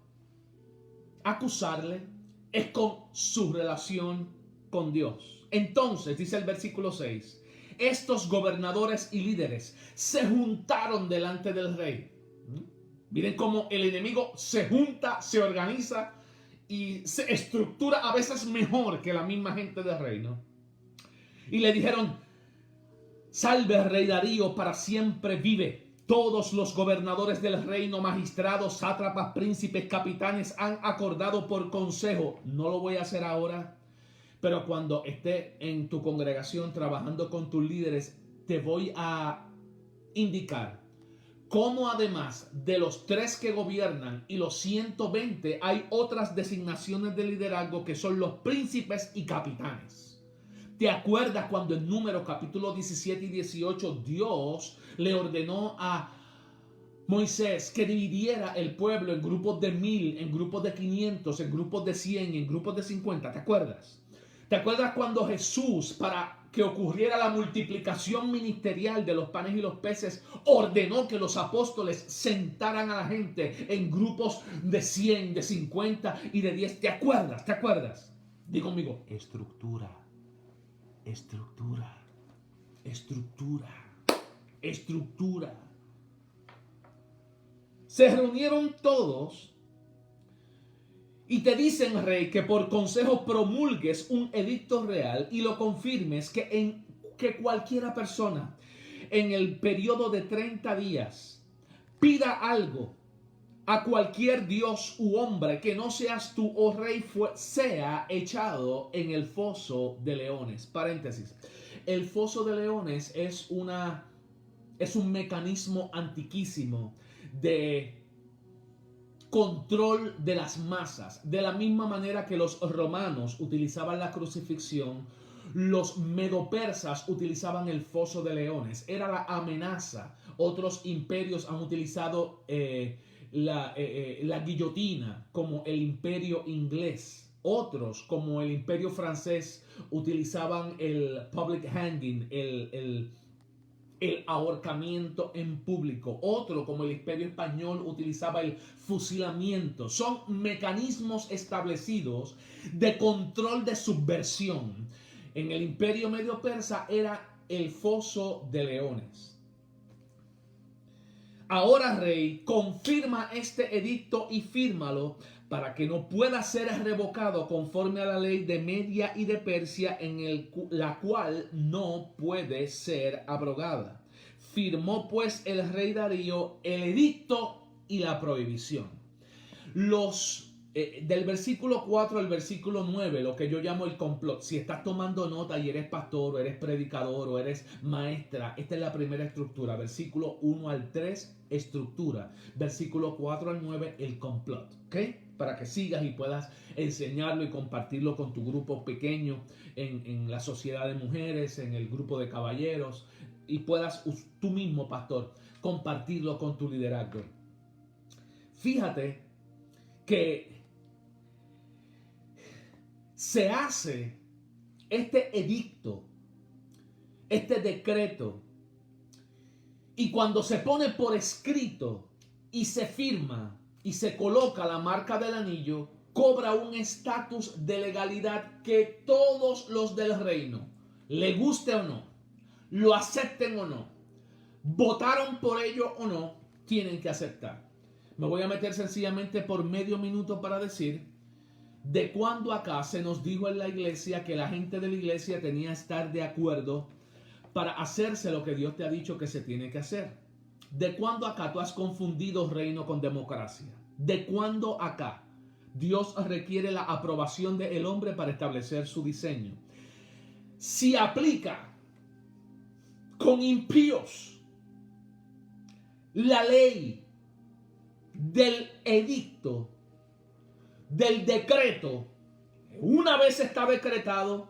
acusarle es con su relación con Dios. Entonces, dice el versículo 6, estos gobernadores y líderes se juntaron delante del rey. Miren cómo el enemigo se junta, se organiza y se estructura a veces mejor que la misma gente del reino. Y le dijeron: salve, rey Darío, para siempre vive. Todos los gobernadores del reino, magistrados, sátrapas, príncipes, capitanes han acordado por consejo. No lo voy a hacer ahora, pero cuando esté en tu congregación trabajando con tus líderes, te voy a indicar cómo además de los 3 que gobiernan y los 120, hay otras designaciones de liderazgo que son los príncipes y capitanes. ¿Te acuerdas cuando en Números capítulo 17 y 18 Dios le ordenó a Moisés que dividiera el pueblo en grupos de 1000, en grupos de 500, en grupos de 100, en grupos de 50? ¿Te acuerdas? ¿Te acuerdas cuando Jesús, para que ocurriera la multiplicación ministerial de los panes y los peces, ordenó que los apóstoles sentaran a la gente en grupos de 100, de 50 y de 10? ¿Te acuerdas? ¿Te acuerdas? Di conmigo: estructura. Estructura, estructura, estructura. Se reunieron todos y te dicen, rey, que por consejo promulgues un edicto real y lo confirmes que cualquiera persona en el periodo de 30 días pida algo a cualquier dios u hombre que no seas tú, oh rey, sea echado en el foso de leones. Paréntesis. El foso de leones es un mecanismo antiquísimo de control de las masas. De la misma manera que los romanos utilizaban la crucifixión, los medopersas utilizaban el foso de leones. Era la amenaza. Otros imperios han utilizado la guillotina, como el imperio inglés. Otros, como el imperio francés, utilizaban el public hanging, el ahorcamiento en público. Otro, como el imperio español, utilizaba el fusilamiento. Son mecanismos establecidos de control de subversión. En el imperio medio persa era el foso de leones. Ahora, rey, confirma este edicto y fírmalo para que no pueda ser revocado conforme a la ley de Media y de Persia, la cual no puede ser abrogada. Firmó pues el rey Darío el edicto y la prohibición. Del versículo 4 al versículo 9, lo que yo llamo el complot. Si estás tomando nota y eres pastor, o eres predicador, o eres maestra, esta es la primera estructura. Versículo 1 al 3, estructura. Versículo 4 al 9, el complot. ¿Ok? Para que sigas y puedas enseñarlo y compartirlo con tu grupo pequeño, en la sociedad de mujeres, en el grupo de caballeros, y puedas tú mismo, pastor, compartirlo con tu liderazgo. Fíjate que se hace este edicto, este decreto, y cuando se pone por escrito y se firma y se coloca la marca del anillo, cobra un estatus de legalidad que todos los del reino, le guste o no, lo acepten o no, votaron por ello o no, tienen que aceptar. Me voy a meter sencillamente por medio minuto para decir de cuándo acá se nos dijo en la iglesia que la gente de la iglesia tenía que estar de acuerdo para hacerse lo que Dios te ha dicho que se tiene que hacer. ¿De cuándo acá tú has confundido reino con democracia? ¿De cuándo acá Dios requiere la aprobación del hombre para establecer su diseño. Si aplica con impíos la ley del edicto, del decreto, una vez está decretado,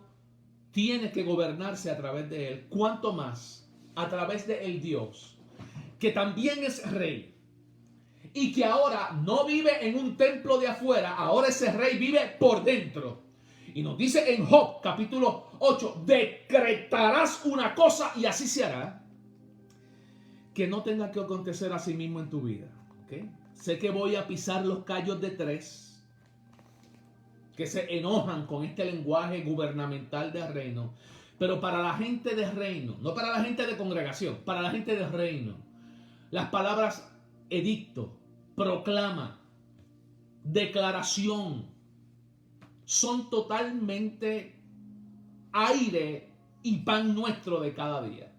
tiene que gobernarse a través de él. ¿Cuánto más a través de el Dios que también es rey y que ahora no vive en un templo de afuera? Ahora ese rey vive por dentro. Y nos dice en Job capítulo 8, decretarás una cosa y así se hará. Que no tenga que acontecer a sí mismo en tu vida. ¿Okay? Sé que voy a pisar los callos de tres que se enojan con este lenguaje gubernamental de reino. Pero para la gente de reino, no para la gente de congregación, para la gente de reino, las palabras edicto, proclama, declaración, son totalmente aire y pan nuestro de cada día.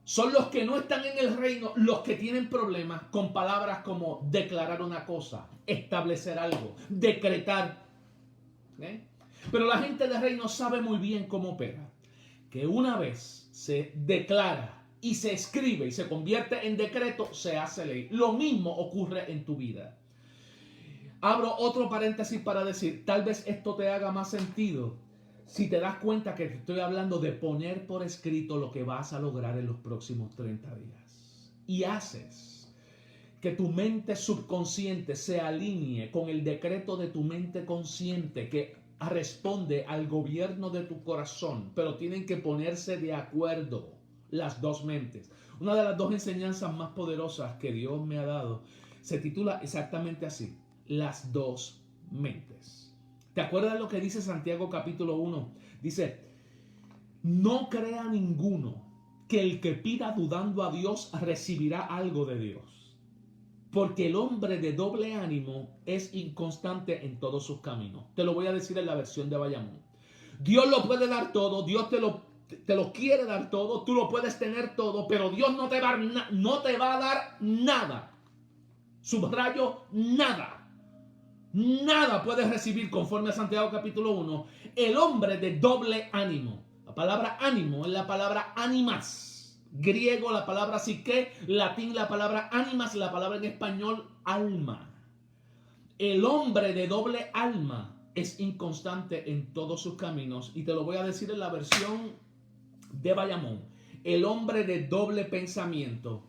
Son los que no están en el reino los que tienen problemas con palabras como declarar una cosa, establecer algo, decretar. Pero la gente del reino sabe muy bien cómo opera. Que una vez se declara y se escribe y se convierte en decreto, se hace ley. Lo mismo ocurre en tu vida. Abro otro paréntesis para decir, tal vez esto te haga más sentido si te das cuenta que te estoy hablando de poner por escrito lo que vas a lograr en los próximos 30 días. Y haces que tu mente subconsciente se alinee con el decreto de tu mente consciente que responde al gobierno de tu corazón, pero tienen que ponerse de acuerdo las dos mentes. Una de las dos enseñanzas más poderosas que Dios me ha dado se titula exactamente así, las dos mentes. ¿Te acuerdas lo que dice Santiago capítulo 1? Dice, no crea ninguno que el que pida dudando a Dios recibirá algo de Dios. Porque el hombre de doble ánimo es inconstante en todos sus caminos. Te lo voy a decir en la versión de Bayamón. Dios lo puede dar todo, Dios te lo quiere dar todo, tú lo puedes tener todo, pero Dios no te va a dar nada. Subrayo, nada. Nada puedes recibir conforme a Santiago capítulo 1. El hombre de doble ánimo. La palabra ánimo es la palabra animas. Griego la palabra psique. Latín la palabra animas. La palabra en español alma. El hombre de doble alma es inconstante en todos sus caminos. Y te lo voy a decir en la versión de Bayamón. El hombre de doble pensamiento.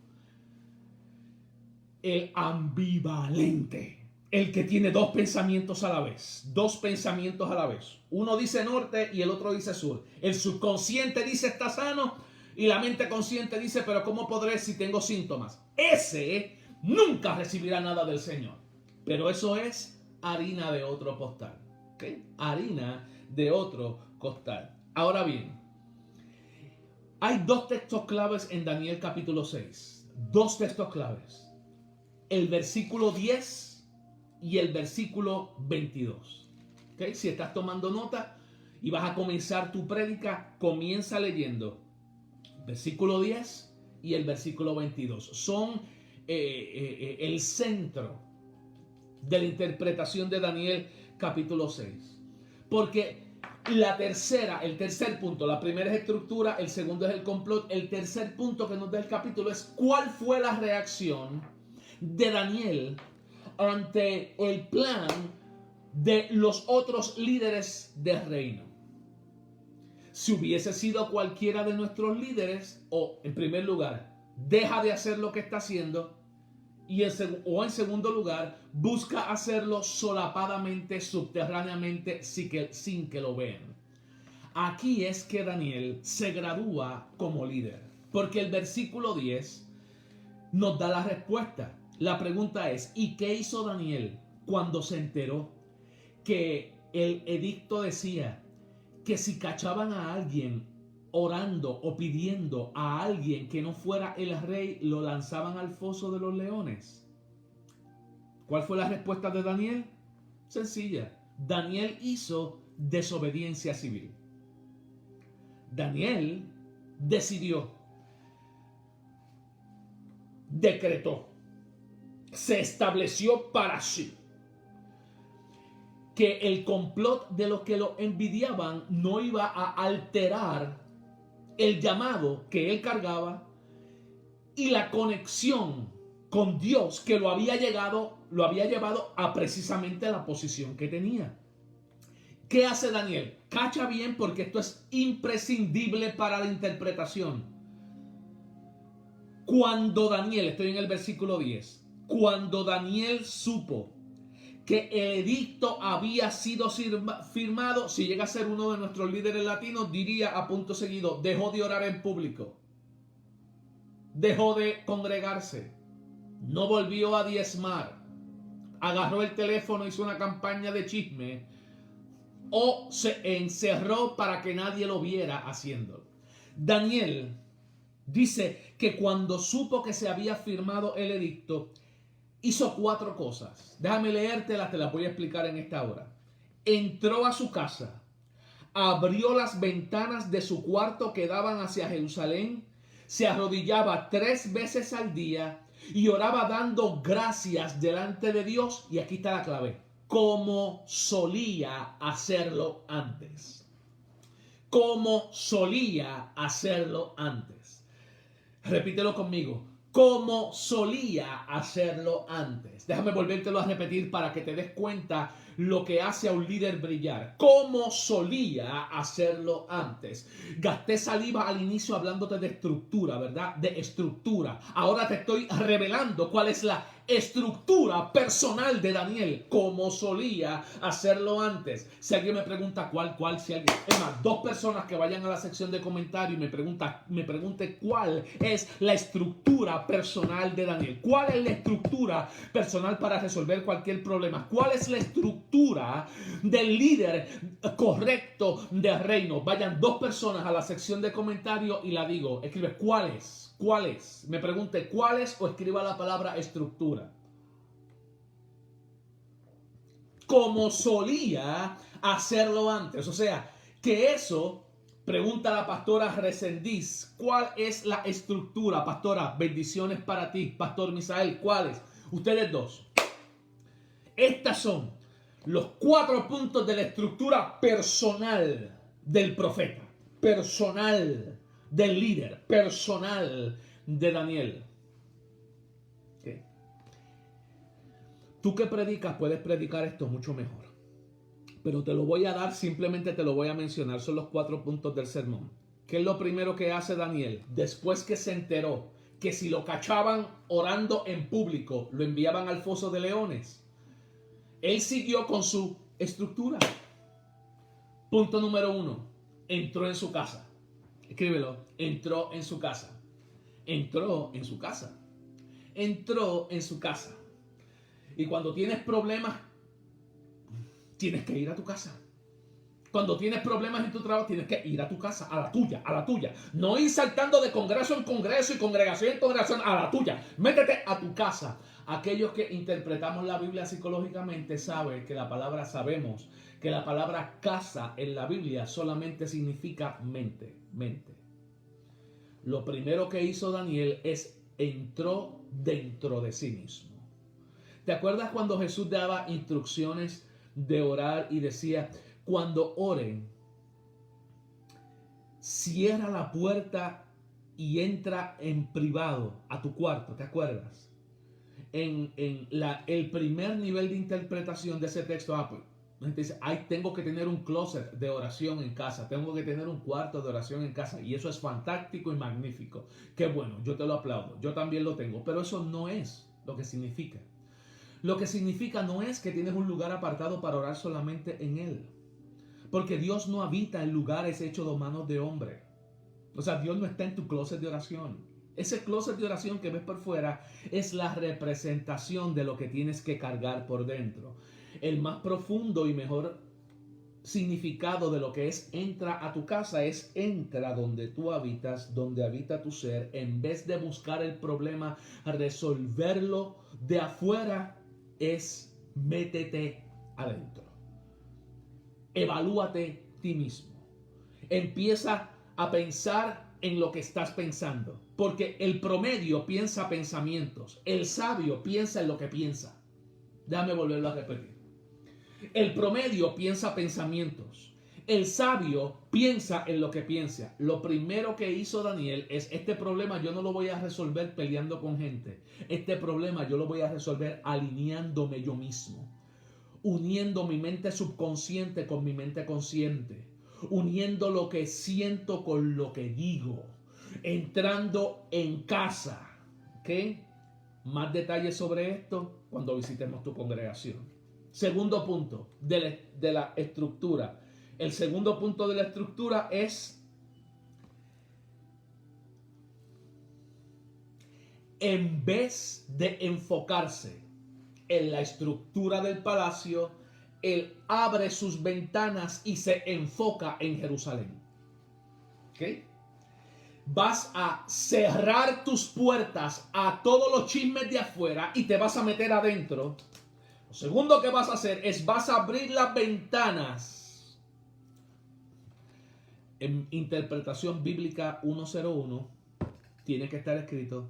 El ambivalente. El que tiene dos pensamientos a la vez. Dos pensamientos a la vez. Uno dice norte y el otro dice sur. El subconsciente dice está sano y la mente consciente dice pero ¿cómo podré si tengo síntomas? Ese nunca recibirá nada del Señor. Pero eso es harina de otro costal. ¿Okay? Harina de otro costal. Ahora bien, hay dos textos claves en Daniel capítulo 6. Dos textos claves. El versículo 10 y el versículo 22. ¿Okay? Si estás tomando nota y vas a comenzar tu prédica, comienza leyendo versículo 10 y el versículo 22. Son el centro de la interpretación de Daniel capítulo 6. Porque el tercer punto, la primera es estructura, el segundo es el complot, el tercer punto que nos da el capítulo es cuál fue la reacción de Daniel ante el plan de los otros líderes del reino. Si hubiese sido cualquiera de nuestros líderes, o en primer lugar, deja de hacer lo que está haciendo, o en segundo lugar, busca hacerlo solapadamente, subterráneamente, sin que lo vean. Aquí es que Daniel se gradúa como líder, porque el versículo 10 nos da la respuesta. La pregunta es, ¿y qué hizo Daniel cuando se enteró que el edicto decía que si cachaban a alguien orando o pidiendo a alguien que no fuera el rey, lo lanzaban al foso de los leones? ¿Cuál fue la respuesta de Daniel? Sencilla. Daniel hizo desobediencia civil. Daniel decidió, decretó, se estableció para sí que el complot de los que lo envidiaban no iba a alterar el llamado que él cargaba y la conexión con Dios que lo había llevado a precisamente la posición que tenía. ¿Qué hace Daniel? Cacha bien, porque esto es imprescindible para la interpretación. Cuando Daniel, estoy en el versículo 10, cuando Daniel supo que el edicto había sido firmado, si llega a ser uno de nuestros líderes latinos, diría a punto seguido, dejó de orar en público, dejó de congregarse, no volvió a diezmar, agarró el teléfono, hizo una campaña de chisme o se encerró para que nadie lo viera haciéndolo. Daniel dice que cuando supo que se había firmado el edicto, hizo 4 cosas. Déjame leértelas, te las voy a explicar en esta hora. Entró a su casa, abrió las ventanas de su cuarto que daban hacia Jerusalén, se arrodillaba 3 veces al día y oraba dando gracias delante de Dios. Y aquí está la clave: como solía hacerlo antes. Como solía hacerlo antes. Repítelo conmigo. Como solía hacerlo antes. Déjame volvértelo a repetir para que te des cuenta lo que hace a un líder brillar. Como solía hacerlo antes. Gasté saliva al inicio hablándote de estructura, ¿verdad? De estructura. Ahora te estoy revelando cuál es la estructura personal de Daniel, como solía hacerlo antes. Si alguien me pregunta cuál, si alguien, es más, 2 personas que vayan a la sección de comentarios y me pregunte cuál es la estructura personal de Daniel. ¿Cuál es la estructura personal para resolver cualquier problema? ¿Cuál es la estructura del líder correcto del reino? Vayan 2 personas a la sección de comentarios y la digo. Escribe ¿cuál es? ¿Cuál es? Me pregunte ¿cuál es? O escriba la palabra estructura. Como solía hacerlo antes. O sea, que eso, pregunta la pastora Resendiz, ¿cuál es la estructura? Pastora, bendiciones para ti. Pastor Misael, ¿cuáles? Ustedes 2. Estas son los 4 puntos de la estructura personal del profeta. Personal del líder, personal de Daniel. ¿Okay? Tú que predicas puedes predicar esto mucho mejor, pero te lo voy a dar, simplemente te lo voy a mencionar. Son los 4 puntos del sermón. ¿Qué es lo primero que hace Daniel? Después que se enteró que si lo cachaban orando en público, lo enviaban al foso de leones, él siguió con su estructura. Punto número 1, entró en su casa. Escríbelo. Entró en su casa. Entró en su casa. Entró en su casa. Y cuando tienes problemas, tienes que ir a tu casa. Cuando tienes problemas en tu trabajo, tienes que ir a tu casa, a la tuya, a la tuya. No ir saltando de congreso en congreso y congregación en congregación, a la tuya. Métete a tu casa. Aquellos que interpretamos la Biblia psicológicamente sabemos que la palabra casa en la Biblia solamente significa mente. Lo primero que hizo Daniel es entró dentro de sí mismo. ¿Te acuerdas cuando Jesús daba instrucciones de orar y decía, cuando oren, cierra la puerta y entra en privado a tu cuarto? ¿Te acuerdas? El primer nivel de interpretación de ese texto, pues, la gente dice, ay, tengo que tener un closet de oración en casa, tengo que tener un cuarto de oración en casa, y eso es fantástico y magnífico. Qué bueno, yo te lo aplaudo, yo también lo tengo, pero eso no es lo que significa. Lo que significa no es que tienes un lugar apartado para orar solamente en él, porque Dios no habita en lugares hechos de manos de hombre. O sea, Dios no está en tu closet de oración. Ese closet de oración que ves por fuera es la representación de lo que tienes que cargar por dentro. El más profundo y mejor significado de lo que es entra a tu casa es entra donde tú habitas, donde habita tu ser. En vez de buscar el problema, resolverlo de afuera, es métete adentro. Evalúate ti mismo. Empieza a pensar en lo que estás pensando, porque el promedio piensa pensamientos, el sabio piensa en lo que piensa. Déjame volverlo a repetir. El promedio piensa pensamientos. El sabio piensa en lo que piensa. Lo primero que hizo Daniel es: este problema yo no lo voy a resolver peleando con gente. Este problema yo lo voy a resolver alineándome yo mismo. Uniendo mi mente subconsciente con mi mente consciente. Uniendo lo que siento con lo que digo. Entrando en casa. ¿Ok? Más detalles sobre esto cuando visitemos tu congregación. Segundo punto de la estructura. El segundo punto de la estructura es: en vez de enfocarse en la estructura del palacio, él abre sus ventanas y se enfoca en Jerusalén. ¿Ok? Vas a cerrar tus puertas a todos los chismes de afuera y te vas a meter adentro. Lo segundo que vas a hacer es: vas a abrir las ventanas. En interpretación bíblica 101 tiene que estar escrito: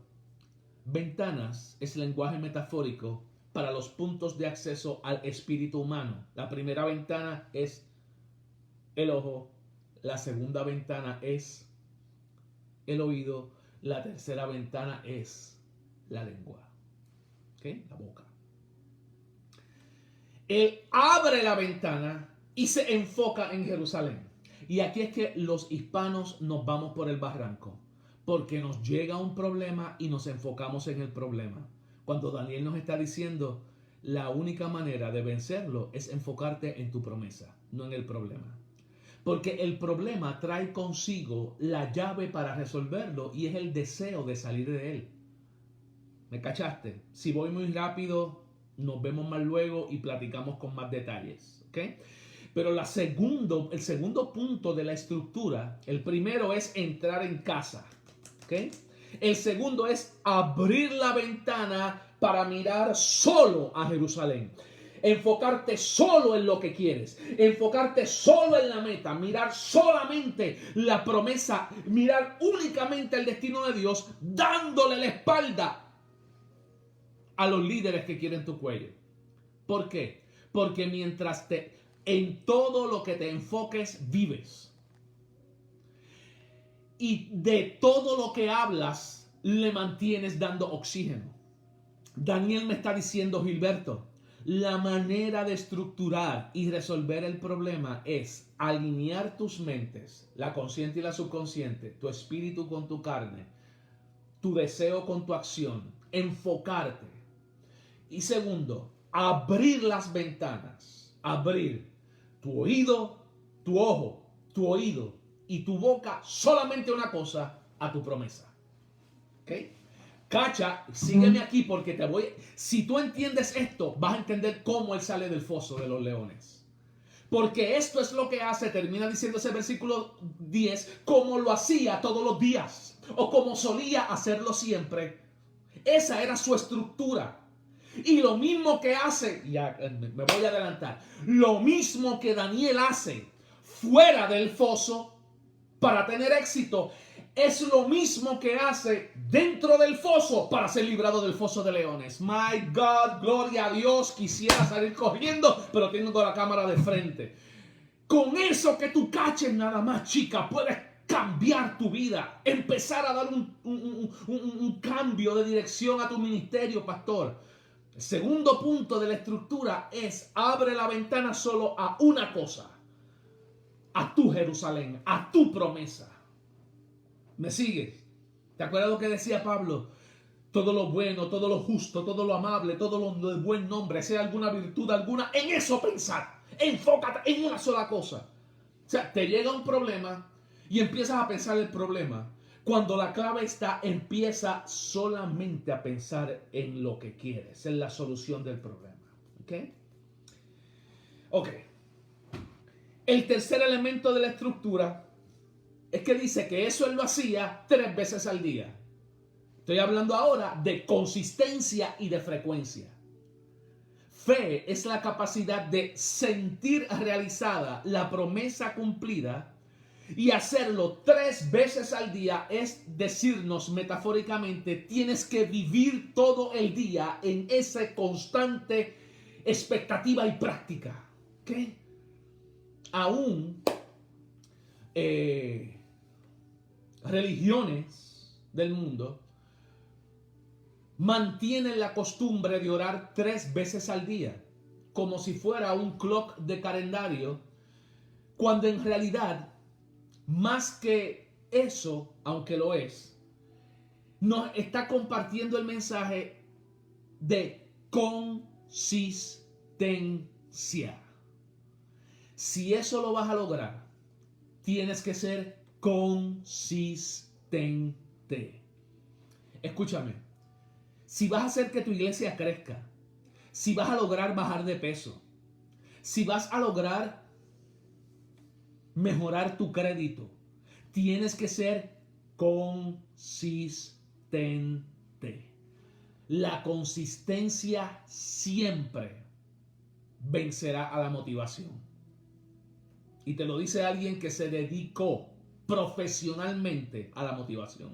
ventanas es lenguaje metafórico para los puntos de acceso al espíritu humano. La primera ventana es el ojo, la segunda ventana es el oído, la tercera ventana es la lengua, ¿okay? La boca. Él abre la ventana y se enfoca en Jerusalén. Y aquí es que los hispanos nos vamos por el barranco, porque nos llega un problema y nos enfocamos en el problema. Cuando Daniel nos está diciendo: la única manera de vencerlo es enfocarte en tu promesa, no en el problema. Porque el problema trae consigo la llave para resolverlo y es el deseo de salir de él. ¿Me cachaste? Si voy muy rápido, nos vemos más luego y platicamos con más detalles. ¿Ok? Pero el segundo punto de la estructura, el primero es entrar en casa. ¿Ok? El segundo es abrir la ventana para mirar solo a Jerusalén. Enfocarte solo en lo que quieres, enfocarte solo en la meta, mirar solamente la promesa, mirar únicamente el destino de Dios, dándole la espalda a los líderes que quieren tu cuello. ¿Por qué? Porque en todo lo que te enfoques, vives. Y de todo lo que hablas, le mantienes dando oxígeno. Daniel me está diciendo: Gilberto, la manera de estructurar y resolver el problema es alinear tus mentes, la consciente y la subconsciente, tu espíritu con tu carne, tu deseo con tu acción, enfocarte. Y segundo, abrir las ventanas, abrir tu oído, tu ojo, tu oído y tu boca, solamente una cosa: a tu promesa. ¿Ok? Cacha, sígueme aquí porque si tú entiendes esto, vas a entender cómo él sale del foso de los leones. Porque esto es lo que hace, termina diciendo ese versículo 10, como lo hacía todos los días, o como solía hacerlo siempre. Esa era su estructura. Y lo mismo que hace, ya me voy a adelantar, lo mismo que Daniel hace fuera del foso para tener éxito, es lo mismo que hace dentro del foso para ser librado del foso de leones. My God, gloria a Dios, quisiera salir corriendo, pero tengo la cámara de frente. Con eso que tú caches nada más, chica, puedes cambiar tu vida, empezar a dar un cambio de dirección a tu ministerio, pastor. El segundo punto de la estructura es: abre la ventana solo a una cosa, a tu Jerusalén, a tu promesa. ¿Me sigues? ¿Te acuerdas lo que decía Pablo? Todo lo bueno, todo lo justo, todo lo amable, todo lo de buen nombre, sea alguna virtud alguna, en eso pensar. Enfócate en una sola cosa. O sea, te llega un problema y empiezas a pensar el problema. Cuando la clave está, empieza solamente a pensar en lo que quieres, en la solución del problema. ¿Ok? Ok. El tercer elemento de la estructura es que dice que eso él lo hacía 3 veces al día. Estoy hablando ahora de consistencia y de frecuencia. Fe es la capacidad de sentir realizada la promesa cumplida, y hacerlo 3 veces al día es decirnos metafóricamente: tienes que vivir todo el día en esa constante expectativa y práctica. que aún religiones del mundo mantienen la costumbre de orar 3 veces al día, como si fuera un clock de calendario, cuando en realidad, más que eso, aunque lo es, nos está compartiendo el mensaje de consistencia. Si eso lo vas a lograr, tienes que ser consistente. Escúchame, si vas a hacer que tu iglesia crezca, si vas a lograr bajar de peso, si vas a lograr mejorar tu crédito, tienes que ser consistente. La consistencia siempre vencerá a la motivación. Y te lo dice alguien que se dedicó profesionalmente a la motivación.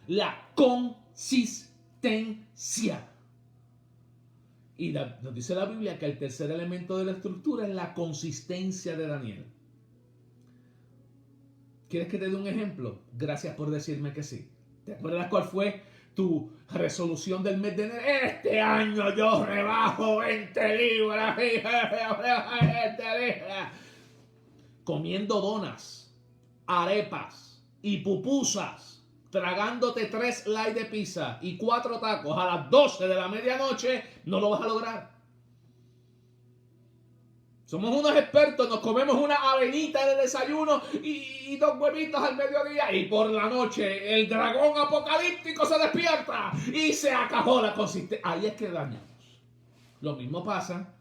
La consistencia. Y nos dice la Biblia que el tercer elemento de la estructura es la consistencia de Daniel. ¿Quieres que te dé un ejemplo? Gracias por decirme que sí. ¿Te acuerdas cuál fue tu resolución del mes de enero? Este año yo rebajo 20 libras. 20 libras. Comiendo donas, arepas y pupusas, tragándote 3 slices de pizza y 4 tacos a las 12 de la medianoche, no lo vas a lograr. Somos unos expertos, nos comemos una avenita de desayuno y 2 huevitos al mediodía y por la noche el dragón apocalíptico se despierta y se acabó la consistencia. Ahí es que dañamos. Lo mismo pasa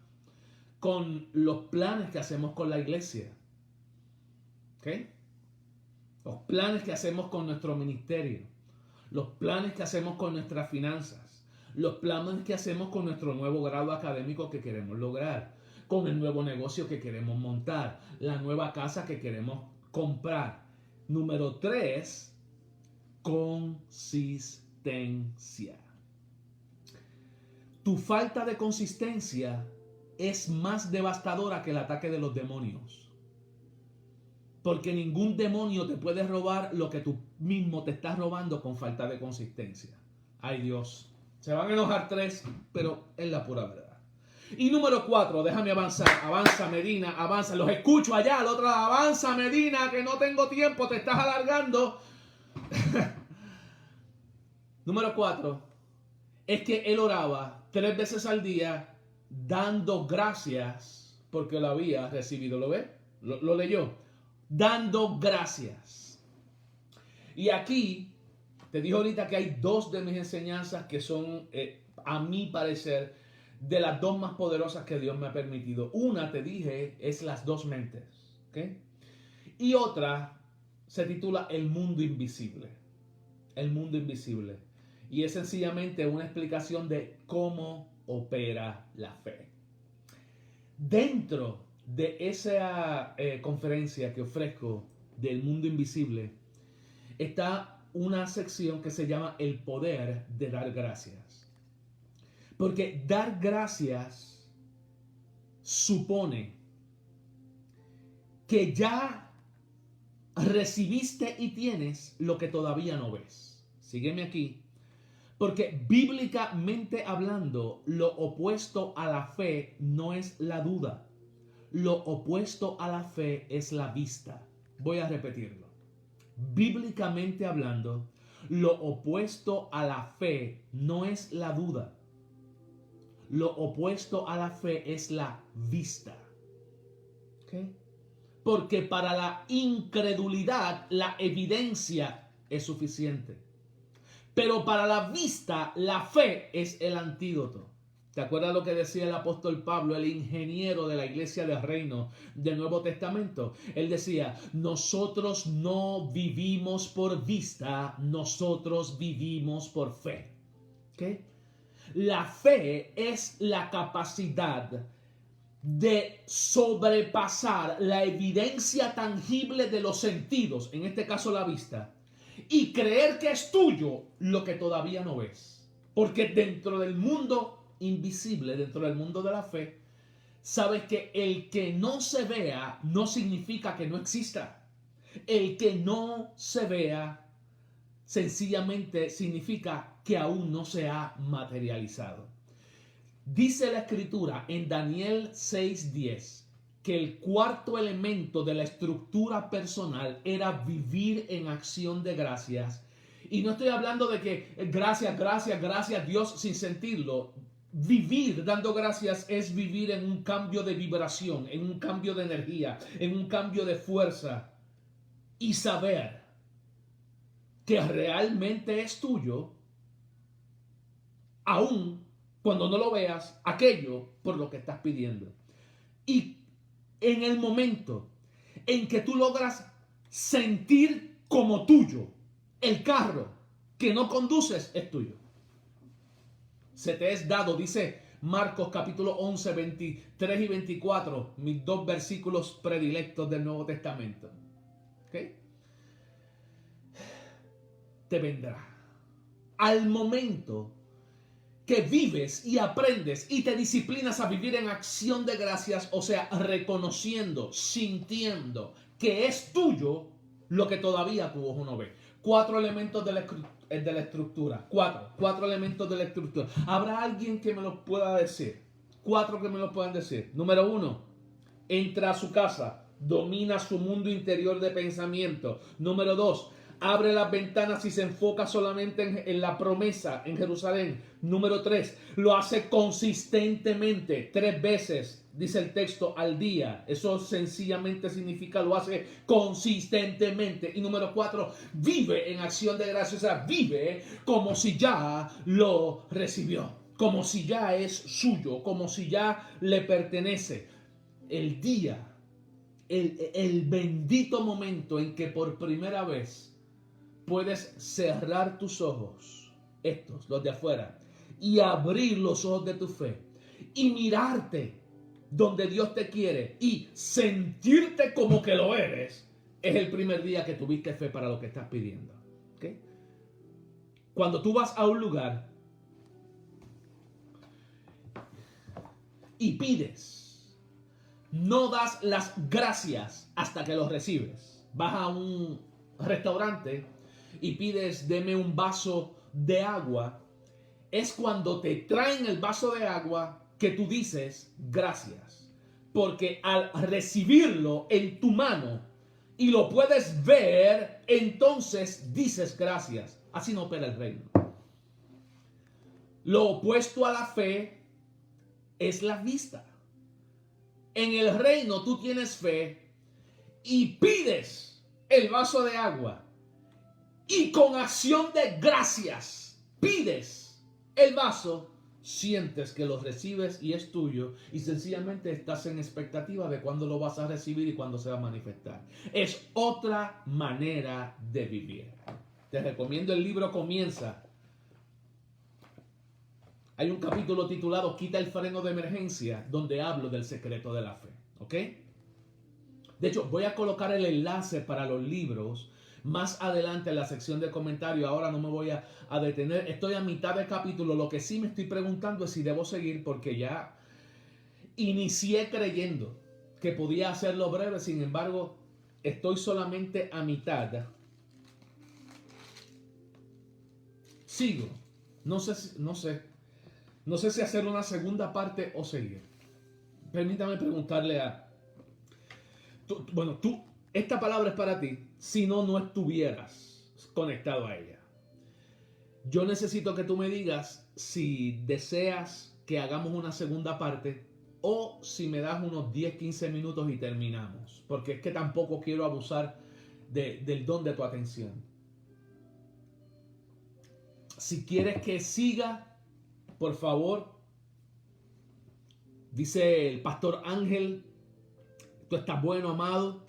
con los planes que hacemos con la iglesia. ¿Ok? Los planes que hacemos con nuestro ministerio. Los planes que hacemos con nuestras finanzas. Los planes que hacemos con nuestro nuevo grado académico que queremos lograr. Con el nuevo negocio que queremos montar, la nueva casa que queremos comprar. Número 3, consistencia. Tu falta de consistencia es más devastadora que el ataque de los demonios. Porque ningún demonio te puede robar lo que tú mismo te estás robando con falta de consistencia. Ay Dios, se van a enojar 3, pero es la pura verdad. Y número 4, déjame avanzar. Avanza, Medina, avanza. Los escucho allá al otro lado. Avanza, Medina, que no tengo tiempo, te estás alargando. Número 4, es que él oraba 3 veces al día dando gracias porque lo había recibido. ¿Lo ve? Lo leyó. Dando gracias. Y aquí te digo ahorita que hay 2 de mis enseñanzas que son, a mi parecer, de las 2 más poderosas que Dios me ha permitido. Una, te dije, es las 2 mentes. ¿Okay? Y otra se titula El mundo invisible. El mundo invisible. Y es sencillamente una explicación de cómo opera la fe. Dentro de esa conferencia que ofrezco del mundo invisible está una sección que se llama El poder de dar gracias. Porque dar gracias supone que ya recibiste y tienes lo que todavía no ves. Sígueme aquí. Porque bíblicamente hablando, lo opuesto a la fe no es la duda. Lo opuesto a la fe es la vista. Voy a repetirlo. Bíblicamente hablando, lo opuesto a la fe no es la duda. Lo opuesto a la fe es la vista. ¿Okay? Porque para la incredulidad la evidencia es suficiente. Pero para la vista la fe es el antídoto. ¿Te acuerdas lo que decía el apóstol Pablo, el ingeniero de la iglesia del reino del Nuevo Testamento? Él decía, nosotros no vivimos por vista, nosotros vivimos por fe. ¿Okay? La fe es la capacidad de sobrepasar la evidencia tangible de los sentidos, en este caso la vista, y creer que es tuyo lo que todavía no ves. Porque dentro del mundo invisible, dentro del mundo de la fe, sabes que el que no se vea no significa que no exista. El que no se vea sencillamente significa que aún no se ha materializado. Dice la escritura en Daniel 6:10 que el cuarto elemento de la estructura personal era vivir en acción de gracias. Y no estoy hablando de que gracias, gracias, gracias Dios sin sentirlo. Vivir dando gracias es vivir en un cambio de vibración, en un cambio de energía, en un cambio de fuerza. Y saber que realmente es tuyo, aún cuando no lo veas, aquello por lo que estás pidiendo. Y en el momento en que tú logras sentir como tuyo el carro que no conduces, es tuyo. Se te es dado, dice Marcos capítulo 11, 23 y 24, mis dos versículos predilectos del Nuevo Testamento. ¿Okay? Te vendrá. Al momento que vives y aprendes y te disciplinas a vivir en acción de gracias, o sea, reconociendo, sintiendo que es tuyo lo que todavía tu ojo no ve. 4 elementos de la estructura. Cuatro elementos de la estructura. ¿Habrá alguien que me los pueda decir? 4 que me los puedan decir. Número 1, entra a su casa, domina su mundo interior de pensamiento. Número 2, abre las ventanas y se enfoca solamente en la promesa en Jerusalén. Número 3, lo hace consistentemente, 3 veces, dice el texto, al día. Eso sencillamente significa lo hace consistentemente. Y número 4, vive en acción de gracias. O sea, vive como si ya lo recibió, como si ya es suyo, como si ya le pertenece. El día, el bendito momento en que por primera vez puedes cerrar tus ojos, estos, los de afuera, y abrir los ojos de tu fe y mirarte donde Dios te quiere y sentirte como que lo eres, es el primer día que tuviste fe para lo que estás pidiendo. ¿Okay? Cuando tú vas a un lugar y pides, no das las gracias hasta que los recibes. Vas a un restaurante y pides, deme un vaso de agua. Es cuando te traen el vaso de agua que tú dices gracias. Porque al recibirlo en tu mano y lo puedes ver, entonces dices gracias. Así no opera el reino. Lo opuesto a la fe es la vista. En el reino tú tienes fe y pides el vaso de agua. Y con acción de gracias pides el vaso, sientes que lo recibes y es tuyo y sencillamente estás en expectativa de cuándo lo vas a recibir y cuándo se va a manifestar. Es otra manera de vivir. Te recomiendo el libro Comienza. Hay un capítulo titulado Quita el freno de emergencia donde hablo del secreto de la fe. ¿Ok? De hecho, voy a colocar el enlace para los libros más adelante en la sección de comentarios. Ahora no me voy a detener. Estoy a mitad de capítulo. Lo que sí me estoy preguntando es si debo seguir porque ya inicié creyendo que podía hacerlo breve. Sin embargo, estoy solamente a mitad. Sigo. No sé si hacer una segunda parte o seguir. Permítame preguntarle esta palabra es para ti si no estuvieras conectado a ella. Yo necesito que tú me digas si deseas que hagamos una segunda parte o si me das unos 10-15 minutos y terminamos. Porque es que tampoco quiero abusar del don de tu atención. Si quieres que siga, por favor, dice el pastor Ángel, tú estás bueno, amado.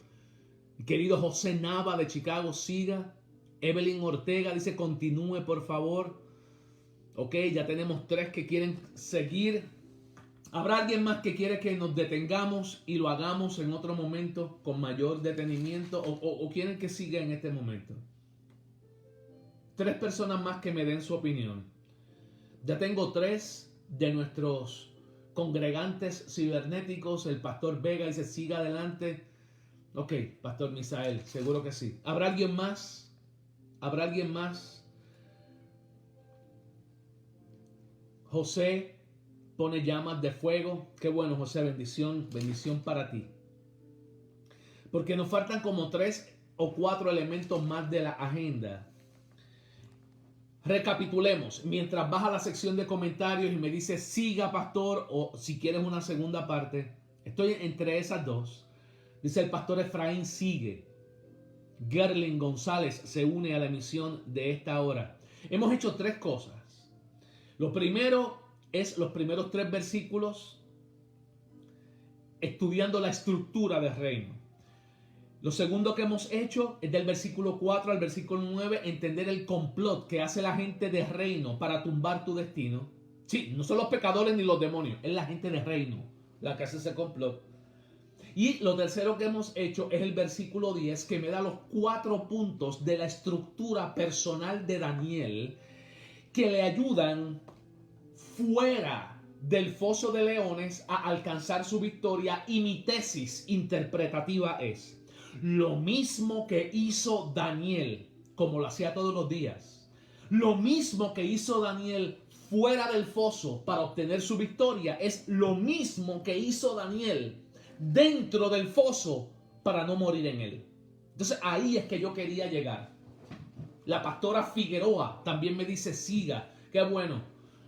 Querido José Nava de Chicago, siga. Evelyn Ortega dice, continúe, por favor. Ok, ya tenemos 3 que quieren seguir. ¿Habrá alguien más que quiere que nos detengamos y lo hagamos en otro momento con mayor detenimiento? ¿O quieren que siga en este momento? 3 personas más que me den su opinión. Ya tengo 3 de nuestros congregantes cibernéticos. El pastor Vega dice, siga adelante. Ok, pastor Misael, seguro que sí. ¿Habrá alguien más? ¿Habrá alguien más? José pone llamas de fuego. Qué bueno, José, bendición, bendición para ti. Porque nos faltan como 3 o 4 elementos más de la agenda. Recapitulemos. Mientras vas a la sección de comentarios y me dices siga pastor, o si quieres una segunda parte, estoy entre esas dos. Dice el pastor Efraín sigue. Gerlin González se une a la emisión de esta hora. Hemos hecho 3 cosas. Lo primero es los primeros 3 versículos estudiando la estructura del reino. Lo segundo que hemos hecho es del versículo 4 al versículo 9, entender el complot que hace la gente de reino para tumbar tu destino. Sí, no son los pecadores ni los demonios, es la gente de reino la que hace ese complot. Y lo tercero que hemos hecho es el versículo 10, que me da los 4 puntos de la estructura personal de Daniel que le ayudan fuera del foso de leones a alcanzar su victoria. Y mi tesis interpretativa es: lo mismo que hizo Daniel, como lo hacía todos los días, lo mismo que hizo Daniel fuera del foso para obtener su victoria, es lo mismo que hizo Daniel dentro del foso para no morir en él. Entonces ahí es que yo quería llegar. La pastora Figueroa también me dice siga. Qué bueno.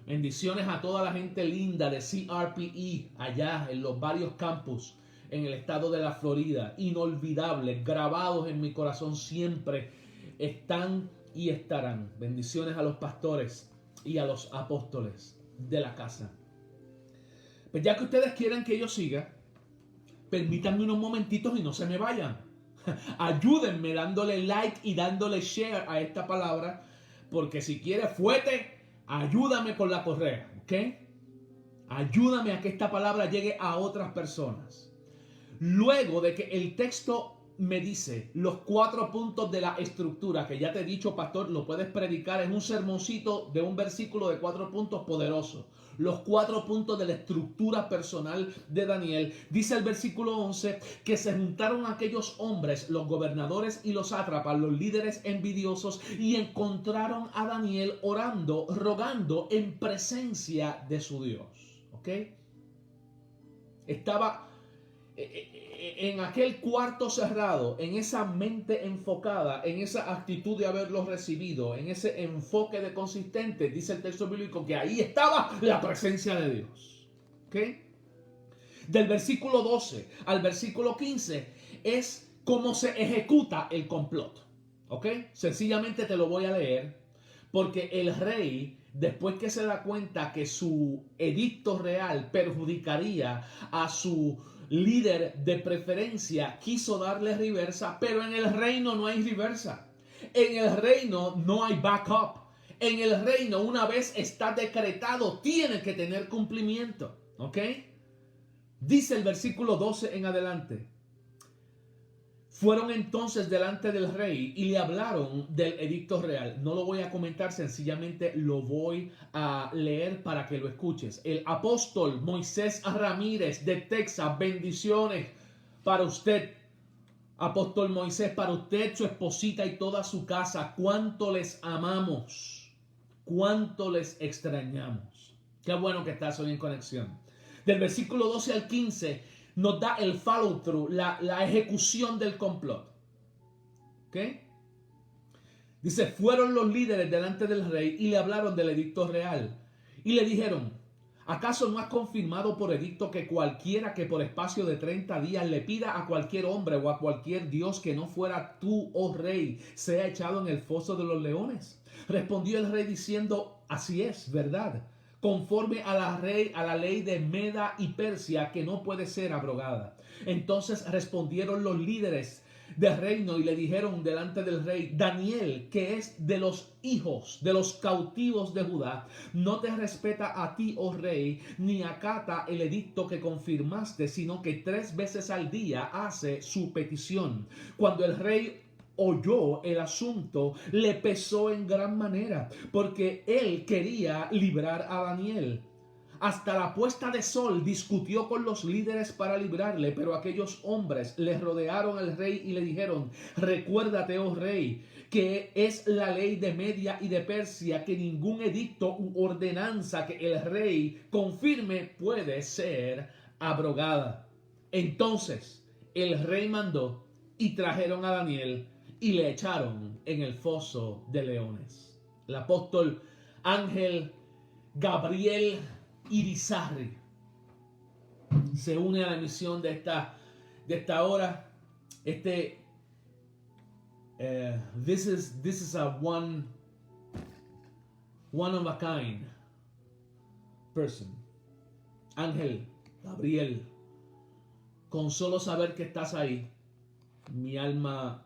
Bendiciones a toda la gente linda de CRPE allá en los varios campus en el estado de la Florida. Inolvidables, grabados en mi corazón siempre. Están y estarán. Bendiciones a los pastores y a los apóstoles de la casa. Pues ya que ustedes quieren que yo siga, permítanme unos momentitos y no se me vayan. Ayúdenme dándole like y dándole share a esta palabra, porque si quieres fuete, ayúdame con la correa, ¿ok? Ayúdame a que esta palabra llegue a otras personas. Luego de que el texto me dice los 4 puntos de la estructura, que ya te he dicho, pastor, lo puedes predicar en un sermoncito de un versículo de 4 puntos poderoso. Los 4 puntos de la estructura personal de Daniel. Dice el versículo 11 que se juntaron aquellos hombres, los gobernadores y los sátrapas, los líderes envidiosos, y encontraron a Daniel orando, rogando en presencia de su Dios. ¿Ok? Estaba en aquel cuarto cerrado, en esa mente enfocada, en esa actitud de haberlos recibido, en ese enfoque de consistente, dice el texto bíblico que ahí estaba la presencia de Dios. ¿Ok? Del versículo 12 al versículo 15 es cómo se ejecuta el complot. ¿Ok? Sencillamente te lo voy a leer, porque el rey, después que se da cuenta que su edicto real perjudicaría a su líder de preferencia, quiso darle reversa, pero en el reino no hay reversa. En el reino no hay backup. En el reino, una vez está decretado, tiene que tener cumplimiento. ¿Ok? Dice el versículo 12 en adelante. Fueron entonces delante del rey y le hablaron del edicto real. No lo voy a comentar, sencillamente lo voy a leer para que lo escuches. El apóstol Moisés Ramírez de Texas, bendiciones para usted. Apóstol Moisés, para usted, su esposita y toda su casa. Cuánto les amamos, cuánto les extrañamos. Qué bueno que estás hoy en conexión. Del versículo 12 al 15 nos da el follow through, la ejecución del complot. ¿Ok? Dice, fueron los líderes delante del rey y le hablaron del edicto real. Y le dijeron, ¿acaso no has confirmado por edicto que cualquiera que por espacio de 30 días le pida a cualquier hombre o a cualquier dios que no fuera tú, oh rey, sea echado en el foso de los leones? Respondió el rey diciendo, así es, verdad, conforme a la ley de Meda y Persia, que no puede ser abrogada. Entonces respondieron los líderes del reino y le dijeron delante del rey, Daniel, que es de los hijos de los cautivos de Judá, no te respeta a ti, oh rey, ni acata el edicto que confirmaste, sino que 3 veces al día hace su petición. Cuando el rey oyó el asunto, le pesó en gran manera, porque él quería librar a Daniel. Hasta la puesta de sol discutió con los líderes para librarle, pero aquellos hombres le rodearon al rey y le dijeron: recuérdate, oh rey, que es la ley de Media y de Persia que ningún edicto u ordenanza que el rey confirme puede ser abrogada. Entonces el rey mandó y trajeron a Daniel y le echaron en el foso de leones. El apóstol Ángel Gabriel Irizarry se une a la misión de esta hora. This is a one of a kind person. Ángel Gabriel, con solo saber que estás ahí, mi alma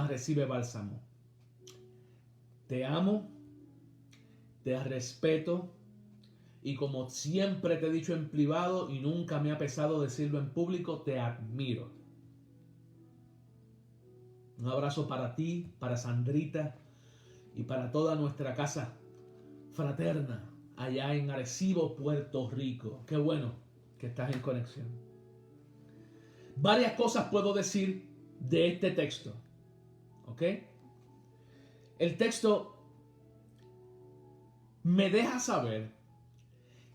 recibe bálsamo. Te amo, te respeto, y como siempre te he dicho en privado y nunca me ha pesado decirlo en público, te admiro. Un abrazo para ti, para Sandrita y para toda nuestra casa fraterna allá en Arecibo, Puerto Rico. Qué bueno que estás en conexión. Varias cosas puedo decir de este texto. ¿Ok? El texto me deja saber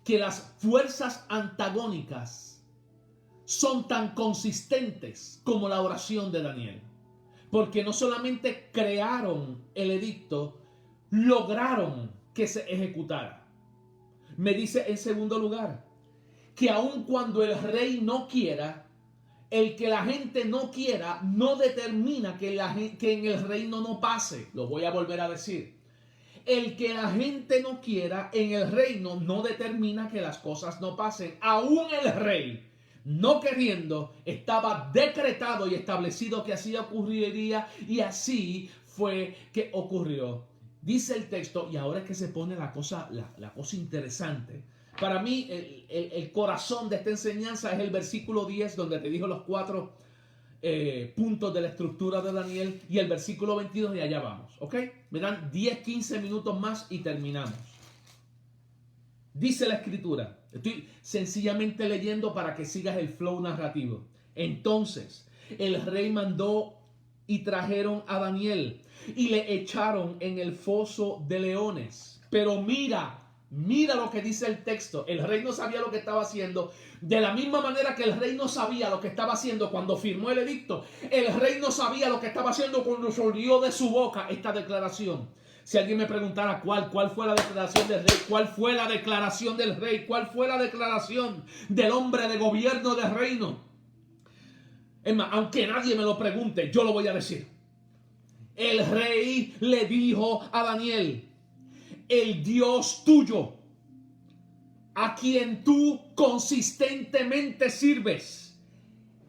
que las fuerzas antagónicas son tan consistentes como la oración de Daniel. Porque no solamente crearon el edicto, lograron que se ejecutara. Me dice en segundo lugar, que aun cuando el rey no quiera, el que la gente no quiera no determina que en el reino no pase. Lo voy a volver a decir. El que la gente no quiera en el reino no determina que las cosas no pasen. Aún el rey, no queriendo, estaba decretado y establecido que así ocurriría, y así fue que ocurrió. Dice el texto, y ahora es que se pone la cosa interesante. Para mí, el corazón de esta enseñanza es el versículo 10, donde te dijo los 4 puntos de la estructura de Daniel, y el versículo 22, de allá vamos, ¿ok? Me dan 10-15 minutos más y terminamos. Dice la escritura, estoy sencillamente leyendo para que sigas el flow narrativo. Entonces el rey mandó y trajeron a Daniel y le echaron en el foso de leones. Pero mira lo que dice el texto. El rey no sabía lo que estaba haciendo. De la misma manera que el rey no sabía lo que estaba haciendo cuando firmó el edicto, el rey no sabía lo que estaba haciendo cuando salió de su boca esta declaración. Si alguien me preguntara cuál fue la declaración del rey, cuál fue la declaración del rey, cuál fue la declaración del hombre de gobierno del reino, es más, aunque nadie me lo pregunte, yo lo voy a decir. El rey le dijo a Daniel: el Dios tuyo, a quien tú consistentemente sirves,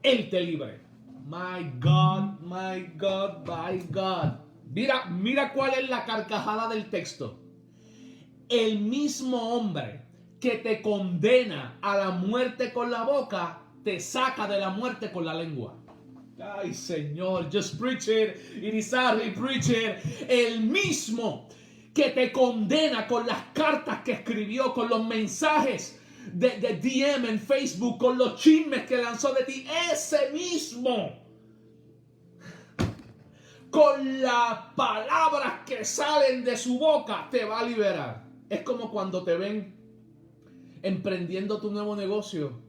Él te libre. My God, my God, my God. Mira cuál es la carcajada del texto. El mismo hombre que te condena a la muerte con la boca, te saca de la muerte con la lengua. Ay, Señor, just preach it. Irizarry, preach it. El mismo que te condena con las cartas que escribió, con los mensajes de DM en Facebook, con los chismes que lanzó de ti, ese mismo, con las palabras que salen de su boca, te va a liberar. Es como cuando te ven emprendiendo tu nuevo negocio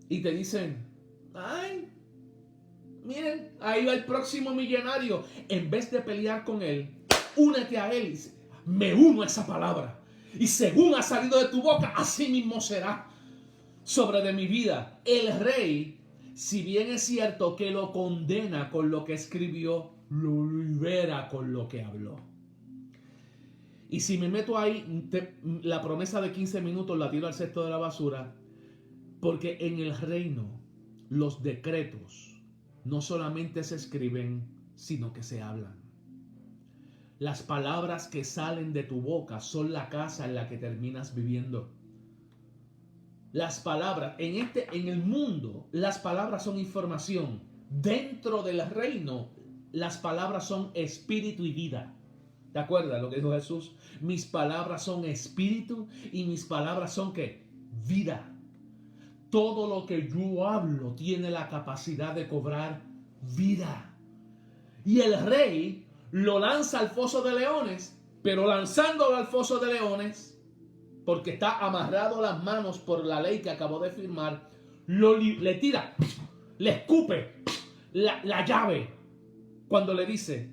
y te dicen: ay, miren, ahí va el próximo millonario. En vez de pelear con él, únete a él. Me uno a esa palabra, y según ha salido de tu boca, así mismo será sobre de mi vida. El rey, si bien es cierto que lo condena con lo que escribió, lo libera con lo que habló. Y si me meto ahí, la promesa de 15 minutos la tiro al cesto de la basura, porque en el reino los decretos no solamente se escriben, sino que se hablan. Las palabras que salen de tu boca son la casa en la que terminas viviendo. Las palabras, en el mundo, las palabras son información. Dentro del reino, las palabras son espíritu y vida. ¿Te acuerdas lo que dijo Jesús? Mis palabras son espíritu y mis palabras son ¿qué? Vida. Todo lo que yo hablo tiene la capacidad de cobrar vida. Y el rey lo lanza al foso de leones, pero lanzándolo al foso de leones, porque está amarrado las manos por la ley que acabó de firmar, le tira, le escupe la llave cuando le dice: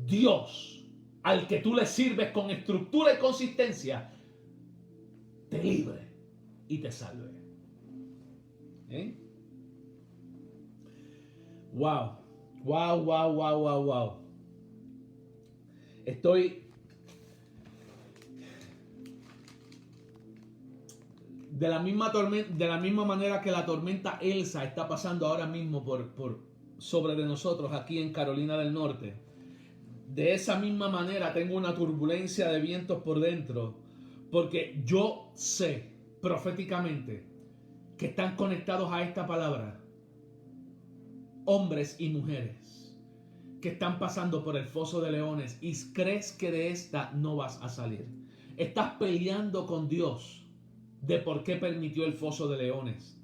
Dios, al que tú le sirves con estructura y consistencia, te libre y te salve. ¿Eh? Wow. Estoy de la misma manera que la tormenta Elsa está pasando ahora mismo por sobre de nosotros aquí en Carolina del Norte. De esa misma manera tengo una turbulencia de vientos por dentro, porque yo sé proféticamente que están conectados a esta palabra hombres y mujeres que están pasando por el foso de leones y crees que de esta no vas a salir. Estás peleando con Dios de por qué permitió el foso de leones.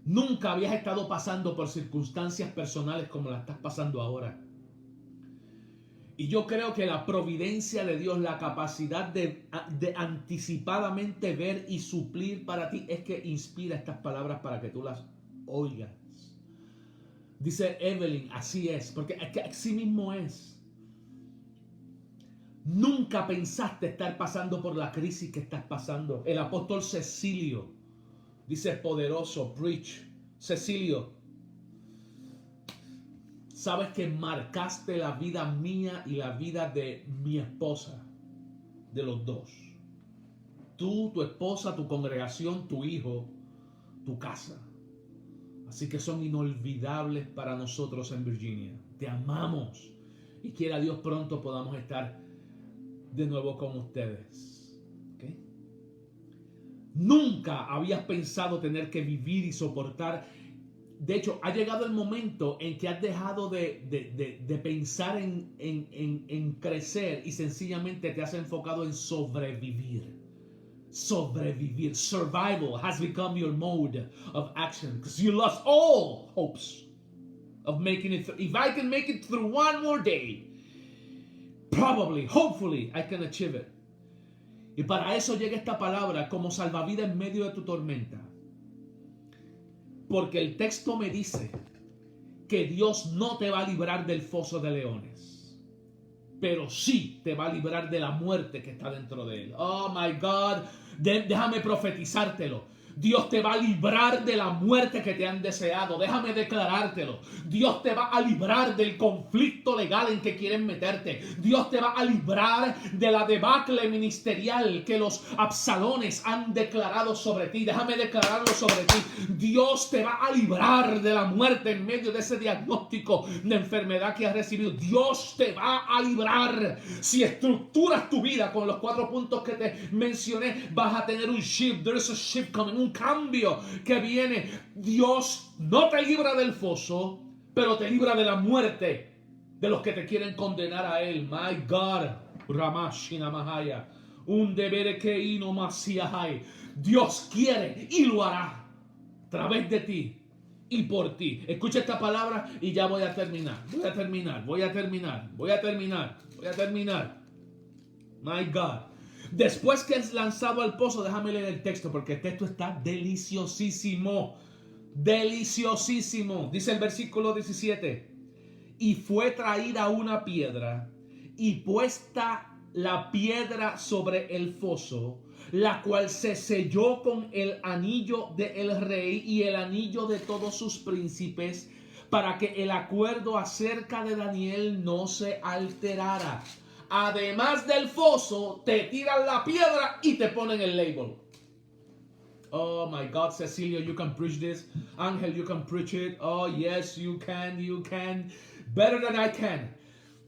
Nunca habías estado pasando por circunstancias personales como las estás pasando ahora. Y yo creo que la providencia de Dios, la capacidad de anticipadamente ver y suplir para ti, es que inspira estas palabras para que tú las oigas. Dice Evelyn, así es, porque así mismo es. Nunca pensaste estar pasando por la crisis que estás pasando. El apóstol Cecilio dice: poderoso, preach. Cecilio, sabes que marcaste la vida mía y la vida de mi esposa, de los dos. Tú, tu esposa, tu congregación, tu hijo, tu casa. Así que son inolvidables para nosotros en Virginia. Te amamos. Y quiera Dios pronto podamos estar de nuevo con ustedes. ¿Okay? Nunca habías pensado tener que vivir y soportar. De hecho, ha llegado el momento en que has dejado de pensar en crecer y sencillamente te has enfocado en sobrevivir. Sobrevivir. Survival has become your mode of action because you lost all hopes of making it through. If I can make it through one more day, probably, hopefully, I can achieve it. Y para eso llega esta palabra como salvavidas en medio de tu tormenta. Porque el texto me dice que Dios no te va a librar del foso de leones, pero sí te va a librar de la muerte que está dentro de él. Oh my God, déjame profetizártelo. Dios te va a librar de la muerte que te han deseado. Déjame declarártelo. Dios te va a librar del conflicto legal en que quieren meterte. Dios te va a librar de la debacle ministerial que los Absalones han declarado sobre ti. Déjame declararlo sobre ti. Dios te va a librar de la muerte en medio de ese diagnóstico de enfermedad que has recibido. Dios te va a librar. Si estructuras tu vida con los 4 puntos que te mencioné, vas a tener un shift. There is a shift coming. Un cambio que viene. Dios no te libra del foso, pero te libra de la muerte de los que te quieren condenar a él. My God, Ramashina Mahaya, un deber que ino masiahai. Dios quiere y lo hará a través de ti y por ti. Escucha esta palabra y ya voy a terminar. Voy a terminar. My God. Después que es lanzado al pozo, déjame leer el texto porque el texto está deliciosísimo. Deliciosísimo. Dice el versículo 17. Y fue traída una piedra y puesta la piedra sobre el foso, la cual se selló con el anillo del rey y el anillo de todos sus príncipes, para que el acuerdo acerca de Daniel no se alterara. Además del foso, te tiran la piedra y te ponen el label. Oh my God, Cecilio, you can preach this. Ángel, you can preach it. Oh yes, you can. Better than I can.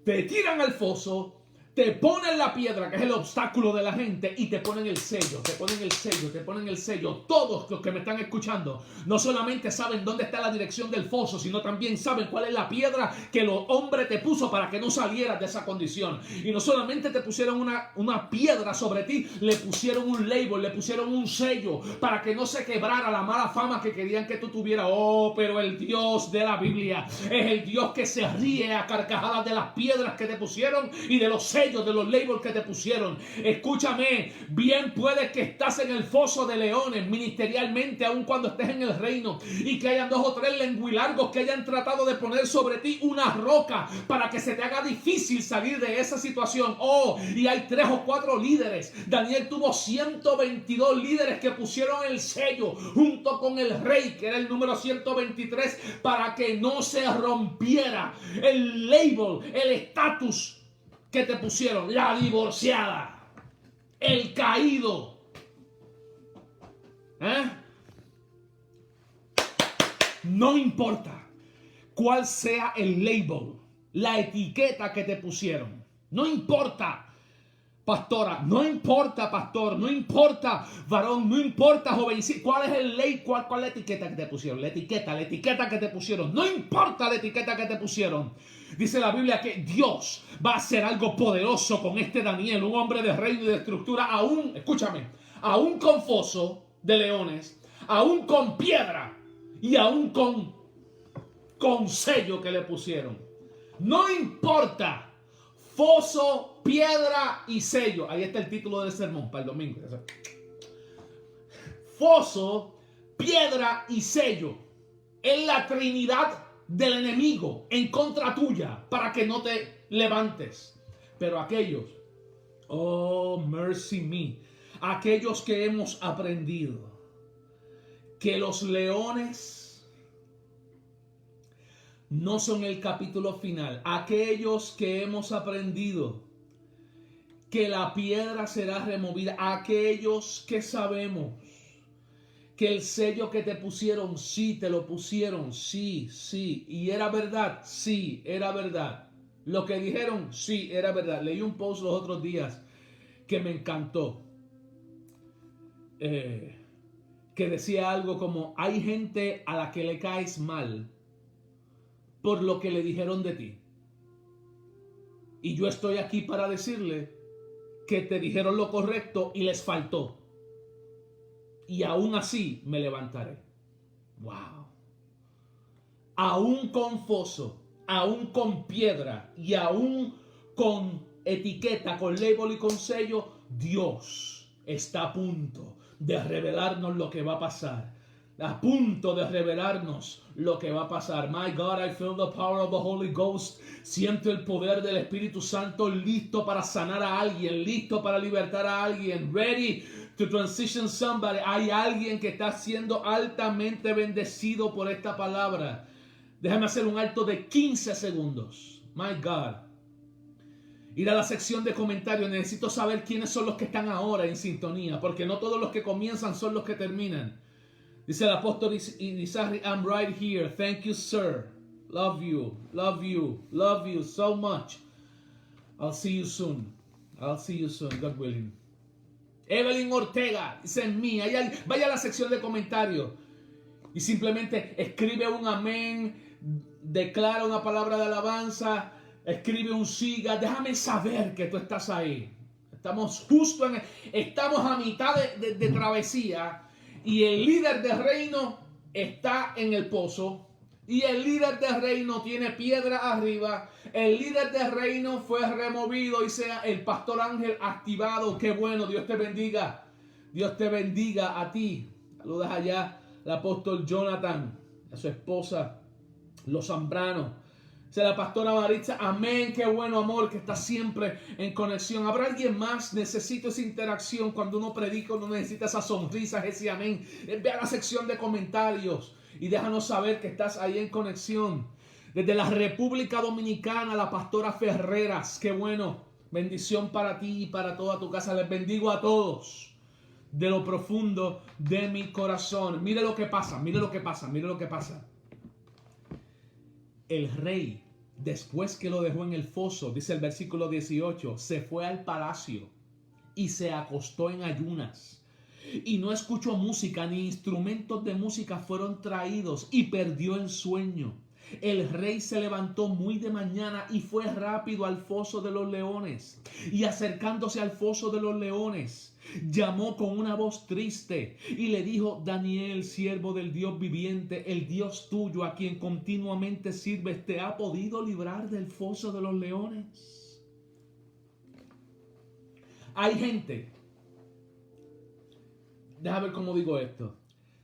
Te tiran al foso, te ponen la piedra, que es el obstáculo de la gente, y te ponen el sello, te ponen el sello, te ponen el sello. Todos los que me están escuchando no solamente saben dónde está la dirección del foso, sino también saben cuál es la piedra que el hombre te puso para que no salieras de esa condición. Y no solamente te pusieron una piedra sobre ti, le pusieron un label, le pusieron un sello para que no se quebrara la mala fama que querían que tú tuvieras. Oh, pero el Dios de la Biblia es el Dios que se ríe a carcajadas de las piedras que te pusieron y de los sellos, de los labels que te pusieron. Escúchame, bien puede que estás en el foso de leones ministerialmente, aun cuando estés en el reino, y que hayan 2 o 3 lenguilargos que hayan tratado de poner sobre ti una roca para que se te haga difícil salir de esa situación. Oh, y hay 3 o 4 líderes. Daniel tuvo 122 líderes que pusieron el sello junto con el rey, que era el número 123, para que no se rompiera el label, el estatus que te pusieron. La divorciada, el caído, no importa cuál sea el label, la etiqueta que te pusieron, no importa, pastora, no importa, pastor, no importa, varón, no importa, jovencito, cuál es el ley, cuál es la etiqueta que te pusieron, la etiqueta que te pusieron, no importa la etiqueta que te pusieron. Dice la Biblia que Dios va a hacer algo poderoso con este Daniel, un hombre de reino y de estructura, aún, escúchame, aún con foso de leones, aún con piedra y aún con sello que le pusieron. No importa, foso, piedra y sello. Ahí está el título del sermón para el domingo. Foso, piedra y sello. Es la trinidad del enemigo en contra tuya para que no te levantes. Pero aquellos, oh mercy me, aquellos que hemos aprendido que los leones no son el capítulo final, aquellos que hemos aprendido que la piedra será removida, aquellos que sabemos que el sello que te pusieron, sí, te lo pusieron, sí, y era verdad, sí, era verdad. Lo que dijeron, sí, era verdad. Leí un post los otros días que me encantó, que decía algo como: hay gente a la que le caes mal por lo que le dijeron de ti. Y yo estoy aquí para decirle que te dijeron lo correcto y les faltó. Y aún así me levantaré. Wow. Aún con foso, aún con piedra y aún con etiqueta, con label y con sello, Dios está a punto de revelarnos lo que va a pasar. A punto de revelarnos lo que va a pasar. My God, I feel the power of the Holy Ghost. Siento el poder del Espíritu Santo, listo para sanar a alguien, listo para libertar a alguien, ready to transition somebody. Hay alguien que está siendo altamente bendecido por esta palabra. Déjame hacer un alto de 15 segundos. My God. Ir a la sección de comentarios. Necesito saber quiénes son los que están ahora en sintonía, porque no todos los que comienzan son los que terminan. Dice el apóstol Isaac, I'm right here. Thank you, sir. Love you, love you, love you so much. I'll see you soon. I'll see you soon, God willing. Evelyn Ortega dice en mí. Vaya a la sección de comentarios y simplemente escribe un amén, declara una palabra de alabanza, escribe un siga. Déjame saber que tú estás ahí. Estamos a mitad de travesía. Y el líder de reino está en el pozo. Y el líder de reino tiene piedra arriba. El líder de reino fue removido y sea el pastor Ángel activado. Qué bueno, Dios te bendiga. Dios te bendiga a ti. Saludas allá al apóstol Jonathan, a su esposa, los Zambrano. Sea la pastora Maritza, amén, qué bueno, amor, que está siempre en conexión. ¿Habrá alguien más? Necesito esa interacción. Cuando uno predica, uno necesita esas sonrisas, ese amén. Ve a la sección de comentarios y déjanos saber que estás ahí en conexión. Desde la República Dominicana, la pastora Ferreras, qué bueno. Bendición para ti y para toda tu casa. Les bendigo a todos de lo profundo de mi corazón. Mire lo que pasa, mire lo que pasa, mire lo que pasa. El rey después que lo dejó en el foso, dice el versículo 18, se fue al palacio y se acostó en ayunas. Y no escuchó música, ni instrumentos de música fueron traídos, y perdió el sueño. El rey se levantó muy de mañana y fue rápido al foso de los leones. Y acercándose al foso de los leones, llamó con una voz triste y le dijo: Daniel, siervo del Dios viviente, el Dios tuyo, a quien continuamente sirves, ¿te ha podido librar del foso de los leones? Hay gente, déjame ver cómo digo esto.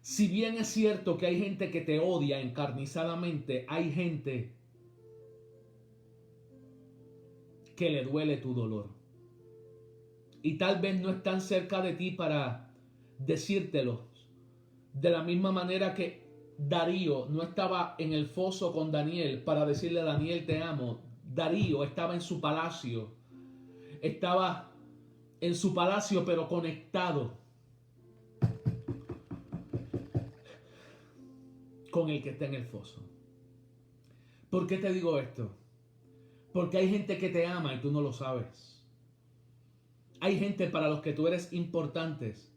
Si bien es cierto que hay gente que te odia encarnizadamente, hay gente que le duele tu dolor. Y tal vez no están cerca de ti para decírtelo. De la misma manera que Darío no estaba en el foso con Daniel para decirle a Daniel te amo. Darío estaba en su palacio. Estaba en su palacio pero conectado con el que está en el foso. ¿Por qué te digo esto? Porque hay gente que te ama y tú no lo sabes. Hay gente para los que tú eres importantes,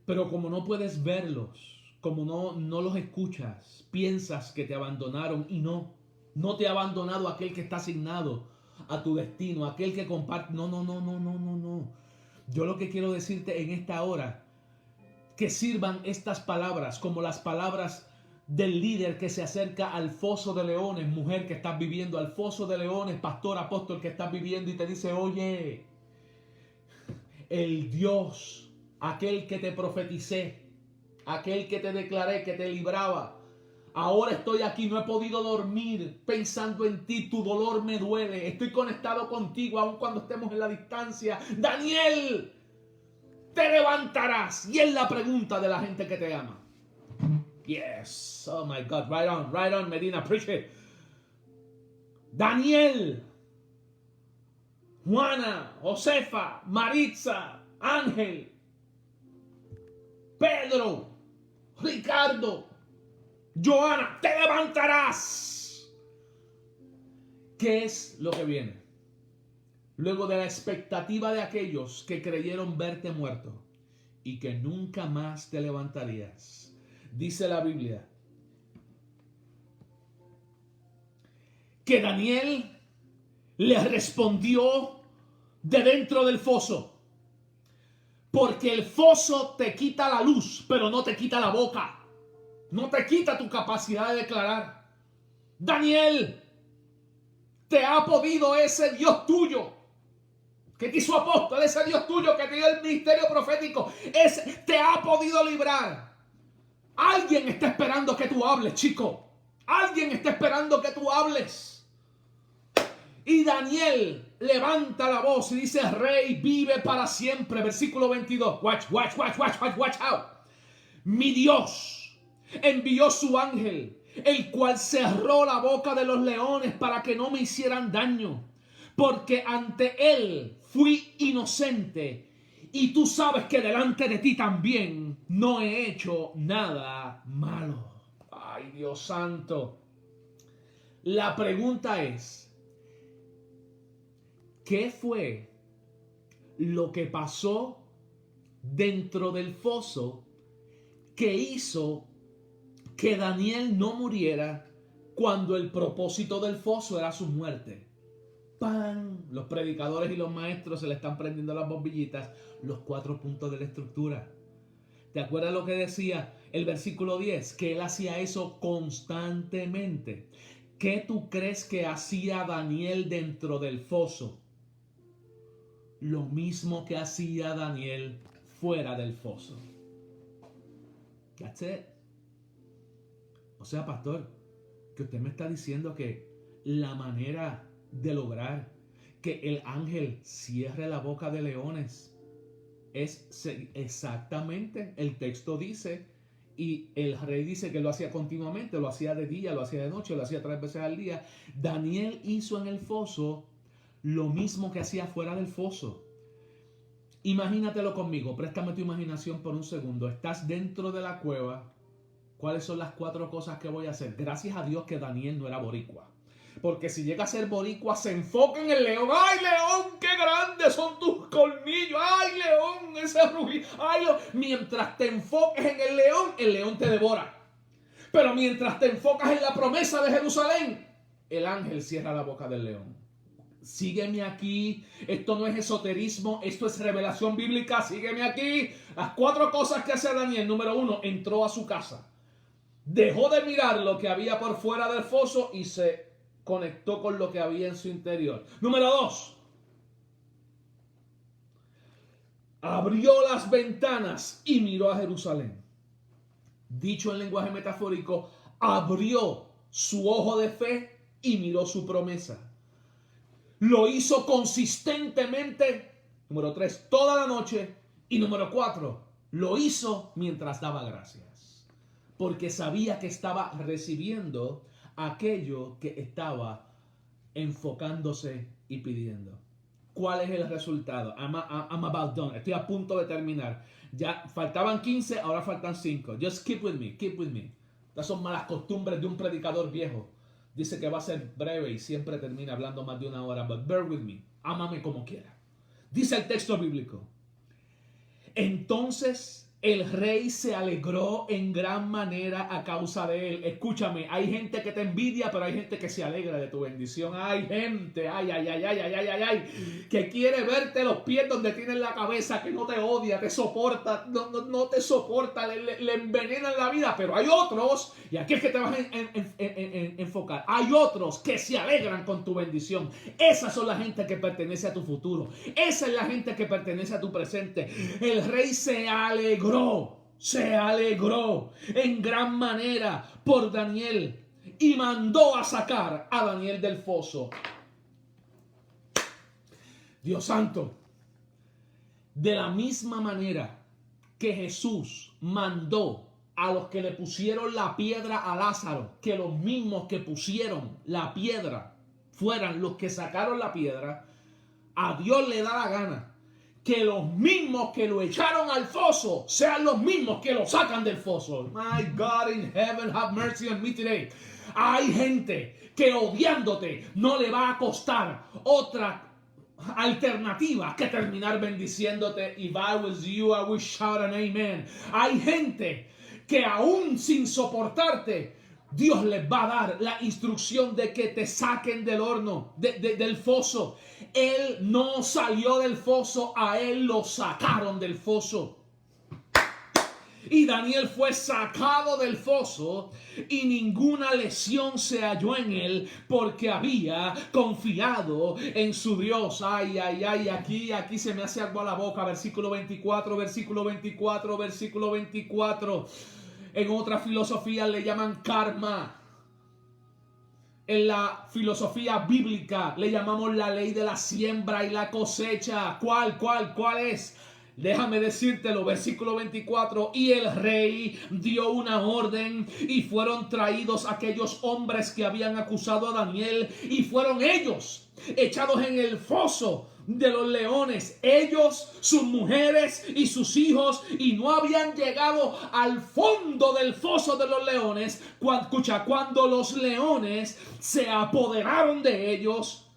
pero como no puedes verlos, como no los escuchas, piensas que te abandonaron y no te ha abandonado aquel que está asignado a tu destino, aquel que comparte. No. Yo lo que quiero decirte en esta hora, que sirvan estas palabras como las palabras del líder que se acerca al foso de leones, mujer que estás viviendo, al foso de leones, pastor, apóstol que estás viviendo y te dice: oye, el Dios, aquel que te profeticé, aquel que te declaré que te libraba, ahora estoy aquí, no he podido dormir pensando en ti, tu dolor me duele, estoy conectado contigo aun cuando estemos en la distancia. Daniel, te levantarás. Y es la pregunta de la gente que te ama. Yes, oh my God, right on, Medina, preach it. Daniel, Juana, Josefa, Maritza, Ángel, Pedro, Ricardo, Joana, te levantarás. ¿Qué es lo que viene? Luego de la expectativa de aquellos que creyeron verte muerto y que nunca más te levantarías, dice la Biblia que Daniel le respondió de dentro del foso. Porque el foso te quita la luz, pero no te quita la boca. No te quita tu capacidad de declarar. Daniel, te ha podido ese Dios tuyo que te hizo apóstol, ese Dios tuyo que te dio el ministerio profético, ese te ha podido librar. Alguien está esperando que tú hables, chico. Alguien está esperando que tú hables. Y Daniel levanta la voz y dice: Rey vive para siempre. Versículo 22. Watch out. Mi Dios envió su ángel, el cual cerró la boca de los leones para que no me hicieran daño. Porque ante él fui inocente. Y tú sabes que delante de ti también no he hecho nada malo. Ay, Dios santo. La pregunta es: ¿qué fue lo que pasó dentro del foso que hizo que Daniel no muriera cuando el propósito del foso era su muerte? ¡Pam! Los predicadores y los maestros se le están prendiendo las bombillitas. Los 4 puntos de la estructura. ¿Te acuerdas lo que decía el versículo 10? Que él hacía eso constantemente. ¿Qué tú crees que hacía Daniel dentro del foso? Lo mismo que hacía Daniel fuera del foso. That's it. O sea, pastor, que usted me está diciendo que la manera de lograr que el ángel cierre la boca de leones es exactamente, el texto dice, y el rey dice que lo hacía continuamente, lo hacía de día, lo hacía de noche, lo hacía 3 veces al día. Daniel hizo en el foso lo mismo que hacía fuera del foso. Imagínatelo conmigo, préstame tu imaginación por un segundo. Estás dentro de la cueva. ¿Cuáles son las 4 cosas que voy a hacer? Gracias a Dios que Daniel no era boricua, Porque si llega a ser boricua, se enfoca en el león. ¡Ay, león, qué grandes son tus colmillos! ¡Ay, león, ese rugido! ¡Ay, mientras te enfoques en el león te devora. Pero mientras te enfocas en la promesa de Jerusalén, el ángel cierra la boca del león. Sígueme aquí. Esto no es esoterismo, esto es revelación bíblica. Sígueme aquí. Las 4 cosas que hace Daniel. Número 1, entró a su casa. Dejó de mirar lo que había por fuera del foso y se conectó con lo que había en su interior. Número 2, abrió las ventanas y miró a Jerusalén. Dicho en lenguaje metafórico, abrió su ojo de fe y miró su promesa. Lo hizo consistentemente. Número 3, toda la noche. Y número 4, lo hizo mientras daba gracias. Porque sabía que estaba recibiendo aquello que estaba enfocándose y pidiendo. ¿Cuál es el resultado? I'm about done. Estoy a punto de terminar. Ya faltaban 15, ahora faltan 5. Just keep with me, keep with me. Estas son malas costumbres de un predicador viejo. Dice que va a ser breve y siempre termina hablando más de 1 hora. But bear with me. Ámame como quiera. Dice el texto bíblico. Entonces el rey se alegró en gran manera a causa de él. Escúchame, hay gente que te envidia, pero hay gente que se alegra de tu bendición. Hay gente, que quiere verte los pies donde tienes la cabeza, que no te odia, te soporta, no te soporta, le envenenan la vida. Pero hay otros, y aquí es que te vas a enfocar, hay otros que se alegran con tu bendición. Esas son la gente que pertenece a tu futuro. Esa es la gente que pertenece a tu presente. El rey se alegró en gran manera por Daniel y mandó a sacar a Daniel del foso. Dios santo, de la misma manera que Jesús mandó a los que le pusieron la piedra a Lázaro, que los mismos que pusieron la piedra fueran los que sacaron la piedra, a Dios le da la gana que los mismos que lo echaron al foso sean los mismos que lo sacan del foso. My God in heaven, have mercy on me today. Hay gente que odiándote no le va a costar otra alternativa que terminar bendiciéndote. If I was you, I would shout an amen. Hay gente que aún sin soportarte, Dios les va a dar la instrucción de que te saquen del horno, del foso. Él no salió del foso, a él lo sacaron del foso. Y Daniel fue sacado del foso y ninguna lesión se halló en él porque había confiado en su Dios. Ay, aquí se me hace agua a la boca. Versículo 24. En otra filosofía le llaman karma. En la filosofía bíblica le llamamos la ley de la siembra y la cosecha. ¿Cuál es? Déjame decírtelo, versículo 24. Y el rey dio una orden y fueron traídos aquellos hombres que habían acusado a Daniel y fueron ellos echados en el foso de los leones, ellos, sus mujeres y sus hijos, y no habían llegado al fondo del foso de los leones cuando los leones se apoderaron de ellos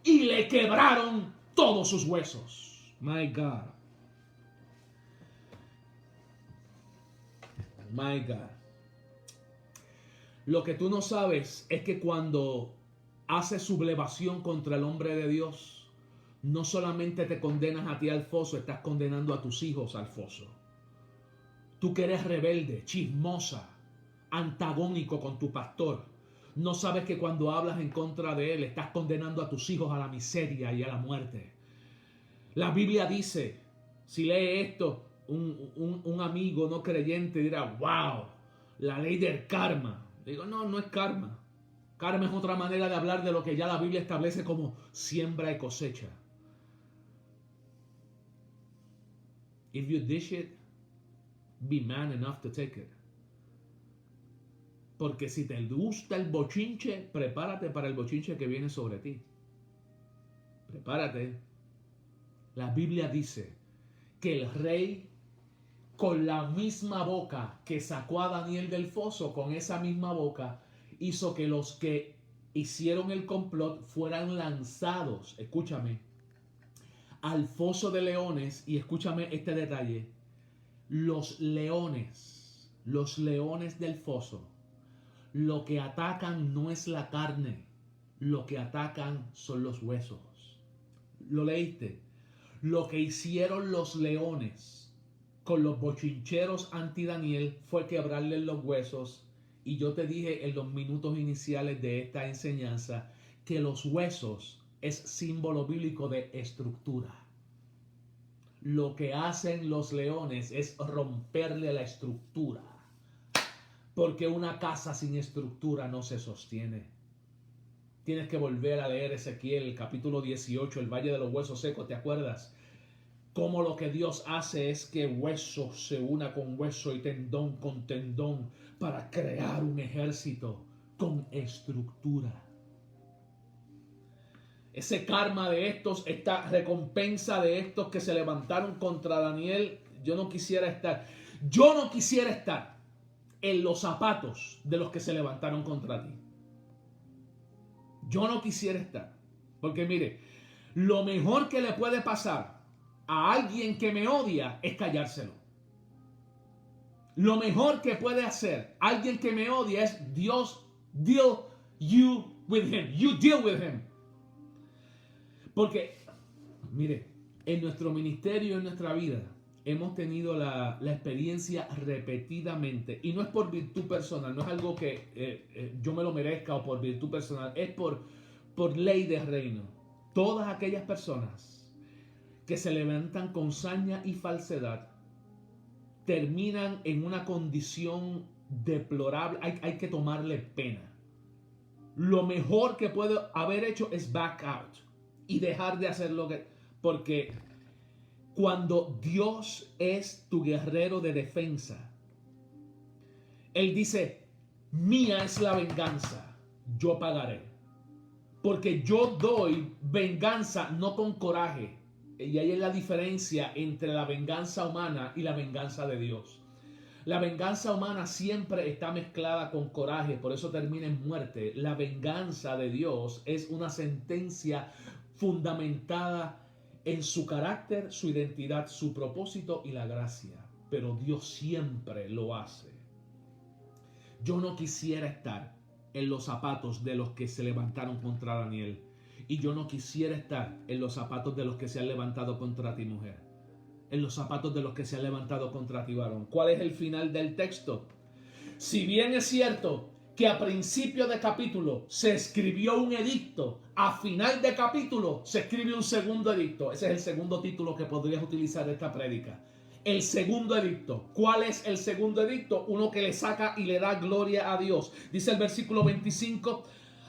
y le quebraron todos sus huesos. My God. My God. Lo que tú no sabes es que cuando haces sublevación contra el hombre de Dios, no solamente te condenas a ti al foso, estás condenando a tus hijos al foso. Tú que eres rebelde, chismosa, antagónico con tu pastor, no sabes que cuando hablas en contra de él, estás condenando a tus hijos a la miseria y a la muerte. La Biblia dice, si lee esto, un amigo no creyente dirá, wow, la ley del karma. Digo, no es karma. Karma es otra manera de hablar de lo que ya la Biblia establece como siembra y cosecha. If you dish it, be man enough to take it. Porque si te gusta el bochinche, prepárate para el bochinche que viene sobre ti. Prepárate. La Biblia dice que el rey, con la misma boca que sacó a Daniel del foso, con esa misma boca hizo que los que hicieron el complot, fueran lanzados, escúchame, al foso de leones. Y escúchame este detalle: los leones del foso, lo que atacan no es la carne, lo que atacan son los huesos. ¿Lo leíste? Lo que hicieron los leones con los bochincheros anti-Daniel fue quebrarles los huesos. Y yo te dije en los minutos iniciales de esta enseñanza que los huesos es símbolo bíblico de estructura. Lo que hacen los leones es romperle la estructura, porque una casa sin estructura no se sostiene. Tienes que volver a leer Ezequiel, capítulo 18, el Valle de los Huesos Secos, ¿te acuerdas? Cómo lo que Dios hace es que hueso se una con hueso y tendón con tendón para crear un ejército con estructura. Ese karma de estos, esta recompensa de estos que se levantaron contra Daniel, yo no quisiera estar en los zapatos de los que se levantaron contra ti. Yo no quisiera estar. Porque mire, lo mejor que le puede pasar a alguien que me odia es callárselo. Lo mejor que puede hacer alguien que me odia es Dios, deal you with him. You deal with him. Porque, mire, en nuestro ministerio, en nuestra vida, hemos tenido la experiencia repetidamente, y no es por virtud personal, no es algo que yo me lo merezca o por virtud personal, es por ley de reino. Todas aquellas personas que se levantan con saña y falsedad terminan en una condición deplorable. Hay que tomarle pena. Lo mejor que puede haber hecho es back out y dejar de hacer lo que... Porque cuando Dios es tu guerrero de defensa, Él dice, mía es la venganza, yo pagaré. Porque yo doy venganza no con coraje. Y ahí es la diferencia entre la venganza humana y la venganza de Dios. La venganza humana siempre está mezclada con coraje, por eso termina en muerte. La venganza de Dios es una sentencia fundamentada en su carácter, su identidad, su propósito y la gracia. Pero Dios siempre lo hace. Yo no quisiera estar en los zapatos de los que se levantaron contra Daniel. Y yo no quisiera estar en los zapatos de los que se han levantado contra ti, mujer. En los zapatos de los que se han levantado contra ti, varón. ¿Cuál es el final del texto? Si bien es cierto que a principio de capítulo se escribió un edicto, a final de capítulo se escribe un segundo edicto. Ese es el segundo título que podrías utilizar de esta prédica. El segundo edicto. ¿Cuál es el segundo edicto? Uno que le saca y le da gloria a Dios. Dice el versículo 25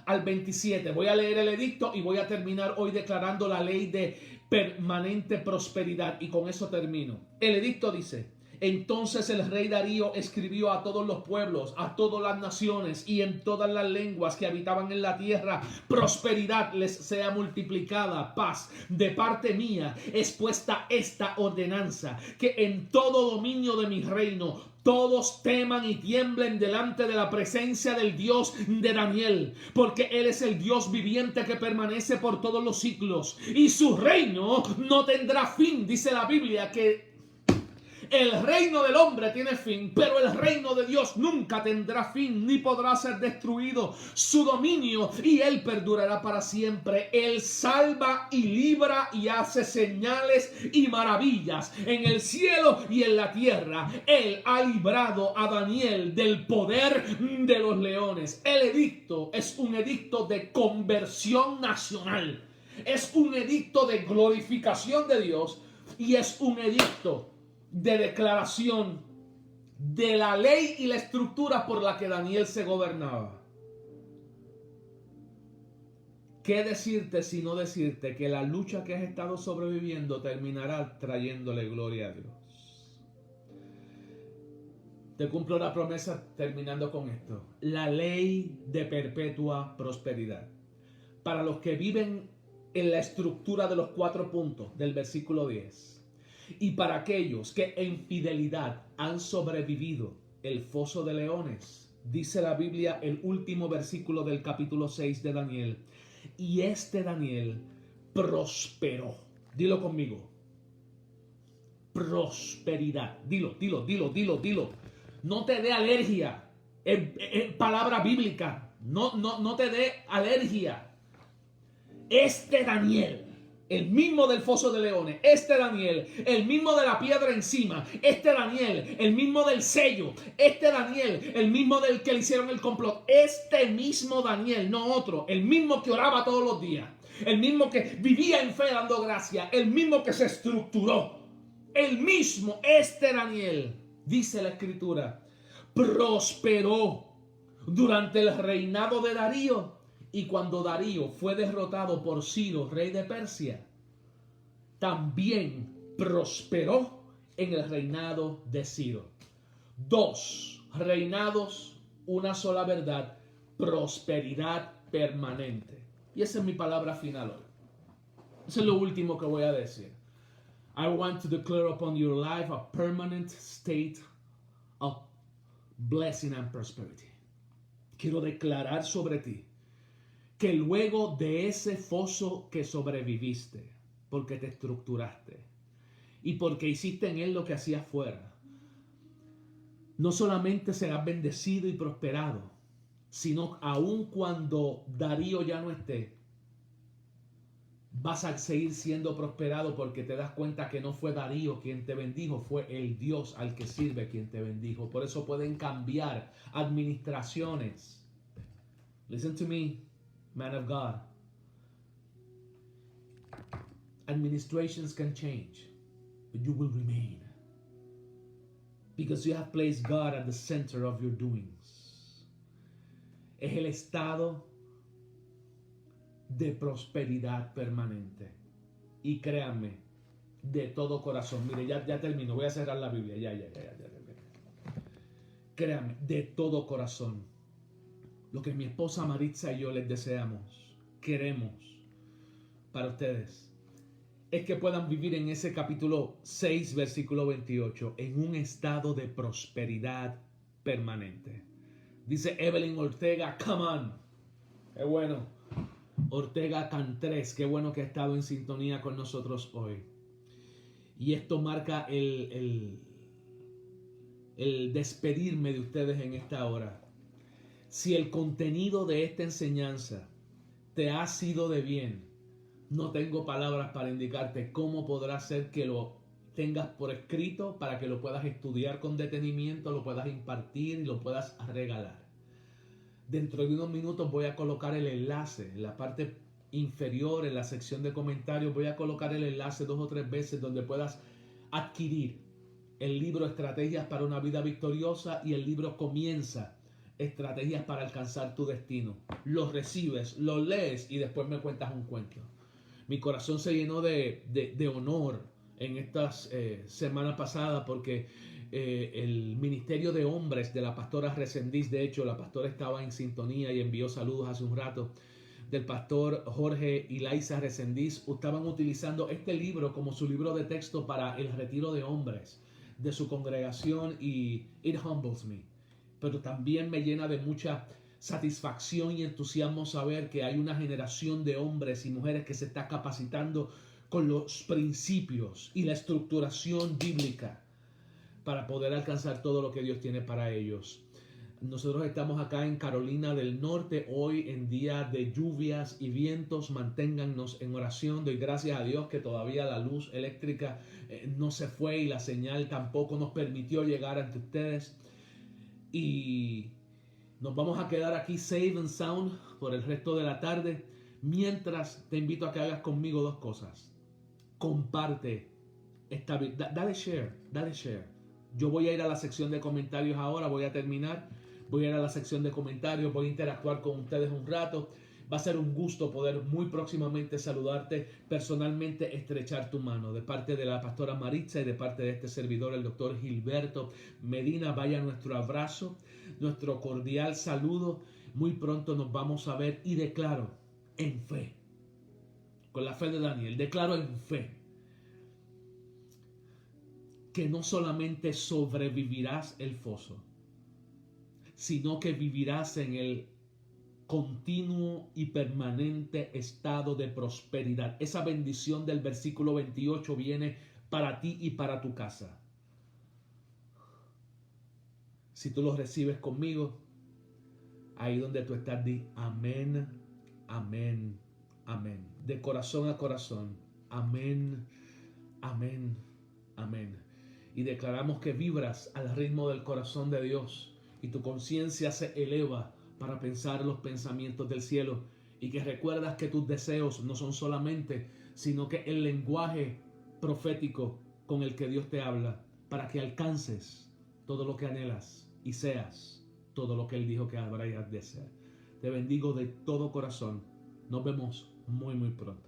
al 27. Voy a leer el edicto y voy a terminar hoy declarando la ley de permanente prosperidad. Y con eso termino. El edicto dice: entonces el rey Darío escribió a todos los pueblos, a todas las naciones y en todas las lenguas que habitaban en la tierra: prosperidad les sea multiplicada, paz. De parte mía es puesta esta ordenanza, que en todo dominio de mi reino todos teman y tiemblen delante de la presencia del Dios de Daniel, porque Él es el Dios viviente que permanece por todos los siglos, y su reino no tendrá fin. Dice la Biblia que el reino del hombre tiene fin, pero el reino de Dios nunca tendrá fin, ni podrá ser destruido su dominio, y Él perdurará para siempre. Él salva y libra y hace señales y maravillas en el cielo y en la tierra. Él ha librado a Daniel del poder de los leones. El edicto es un edicto de conversión nacional, es un edicto de glorificación de Dios y es un edicto de declaración de la ley y la estructura por la que Daniel se gobernaba. ¿Qué decirte sino decirte que la lucha que has estado sobreviviendo terminará trayéndole gloria a Dios? Te cumplo la promesa terminando con esto. La ley de perpetua prosperidad. Para los que viven en la estructura de los 4 puntos del versículo 10. Y para aquellos que en fidelidad han sobrevivido el foso de leones, Dice la Biblia, el último versículo del capítulo 6 de Daniel. Y este Daniel prosperó. Dilo conmigo. Prosperidad. Dilo. No te dé alergia. Es palabra bíblica. No te dé alergia. Este Daniel, el mismo del foso de leones, este Daniel, el mismo de la piedra encima, este Daniel, el mismo del sello, este Daniel, el mismo del que le hicieron el complot, este mismo Daniel, no otro, el mismo que oraba todos los días, el mismo que vivía en fe dando gracia, el mismo que se estructuró, el mismo, este Daniel, dice la Escritura, prosperó durante el reinado de Darío. Y cuando Darío fue derrotado por Ciro, rey de Persia, también prosperó en el reinado de Ciro. 2 reinados, una sola verdad, prosperidad permanente. Y esa es mi palabra final hoy. Eso es lo último que voy a decir. I want to declare upon your life a permanent state of blessing and prosperity. Quiero declarar sobre ti que luego de ese foso que sobreviviste, porque te estructuraste y porque hiciste en él lo que hacías fuera, no solamente serás bendecido y prosperado, sino aun cuando Darío ya no esté, vas a seguir siendo prosperado porque te das cuenta que no fue Darío quien te bendijo, fue el Dios al que sirve quien te bendijo. Por eso pueden cambiar administraciones. Listen to me, man of God. Administrations can change, but you will remain. Because you have placed God at the center of your doings. Es el estado de prosperidad permanente. Y créanme, de todo corazón. Mire, ya termino. Voy a cerrar la Biblia. Ya termino. Créanme, de todo corazón. Lo que mi esposa Maritza y yo les deseamos, queremos para ustedes, es que puedan vivir en ese capítulo 6, versículo 28, en un estado de prosperidad permanente. Dice Evelyn Ortega, come on. Qué bueno. Ortega Cantres, qué bueno que ha estado en sintonía con nosotros hoy. Y esto marca el despedirme de ustedes en esta hora. Si el contenido de esta enseñanza te ha sido de bien, no tengo palabras para indicarte cómo podrá ser que lo tengas por escrito para que lo puedas estudiar con detenimiento, lo puedas impartir y lo puedas regalar. Dentro de unos minutos voy a colocar el enlace en la parte inferior, en la sección de comentarios. Voy a colocar el enlace 2 o 3 veces donde puedas adquirir el libro Estrategias para una vida victoriosa y el libro Comienza, Estrategias para alcanzar tu destino. Los recibes, los lees y después me cuentas un cuento. Mi corazón se llenó de honor en estas semanas pasadas porque el ministerio de hombres de la pastora Resendiz, de hecho la pastora estaba en sintonía y envió saludos hace un rato, del pastor Jorge y Laisa Resendiz, estaban utilizando este libro como su libro de texto para el retiro de hombres de su congregación y it humbles me, pero también me llena de mucha satisfacción y entusiasmo saber que hay una generación de hombres y mujeres que se está capacitando con los principios y la estructuración bíblica para poder alcanzar todo lo que Dios tiene para ellos. Nosotros estamos acá en Carolina del Norte, hoy en día de lluvias y vientos. Manténgannos en oración. Doy gracias a Dios que todavía la luz eléctrica no se fue y la señal tampoco nos permitió llegar ante ustedes. Y nos vamos a quedar aquí safe and sound por el resto de la tarde. Mientras te invito a que hagas conmigo 2 cosas. Comparte esta vida, dale share. Yo voy a ir a la sección de comentarios ahora, voy a terminar. Voy a ir a la sección de comentarios, voy a interactuar con ustedes un rato. Va a ser un gusto poder muy próximamente saludarte personalmente, estrechar tu mano. De parte de la pastora Maritza y de parte de este servidor, el doctor Gilberto Medina, vaya nuestro abrazo, nuestro cordial saludo. Muy pronto nos vamos a ver y declaro en fe, con la fe de Daniel, declaro en fe que no solamente sobrevivirás el foso, sino que vivirás en el continuo y permanente estado de prosperidad. Esa bendición del versículo 28 viene para ti y para tu casa. Si tú lo recibes conmigo, ahí donde tú estás, di amén, amén, amén. De corazón a corazón, amén, amén, amén. Y declaramos que vibras al ritmo del corazón de Dios y tu conciencia se eleva para pensar los pensamientos del cielo, y que recuerdas que tus deseos no son solamente, sino que el lenguaje profético con el que Dios te habla, para que alcances todo lo que anhelas y seas todo lo que Él dijo que habrás de ser. Te bendigo de todo corazón. Nos vemos muy pronto.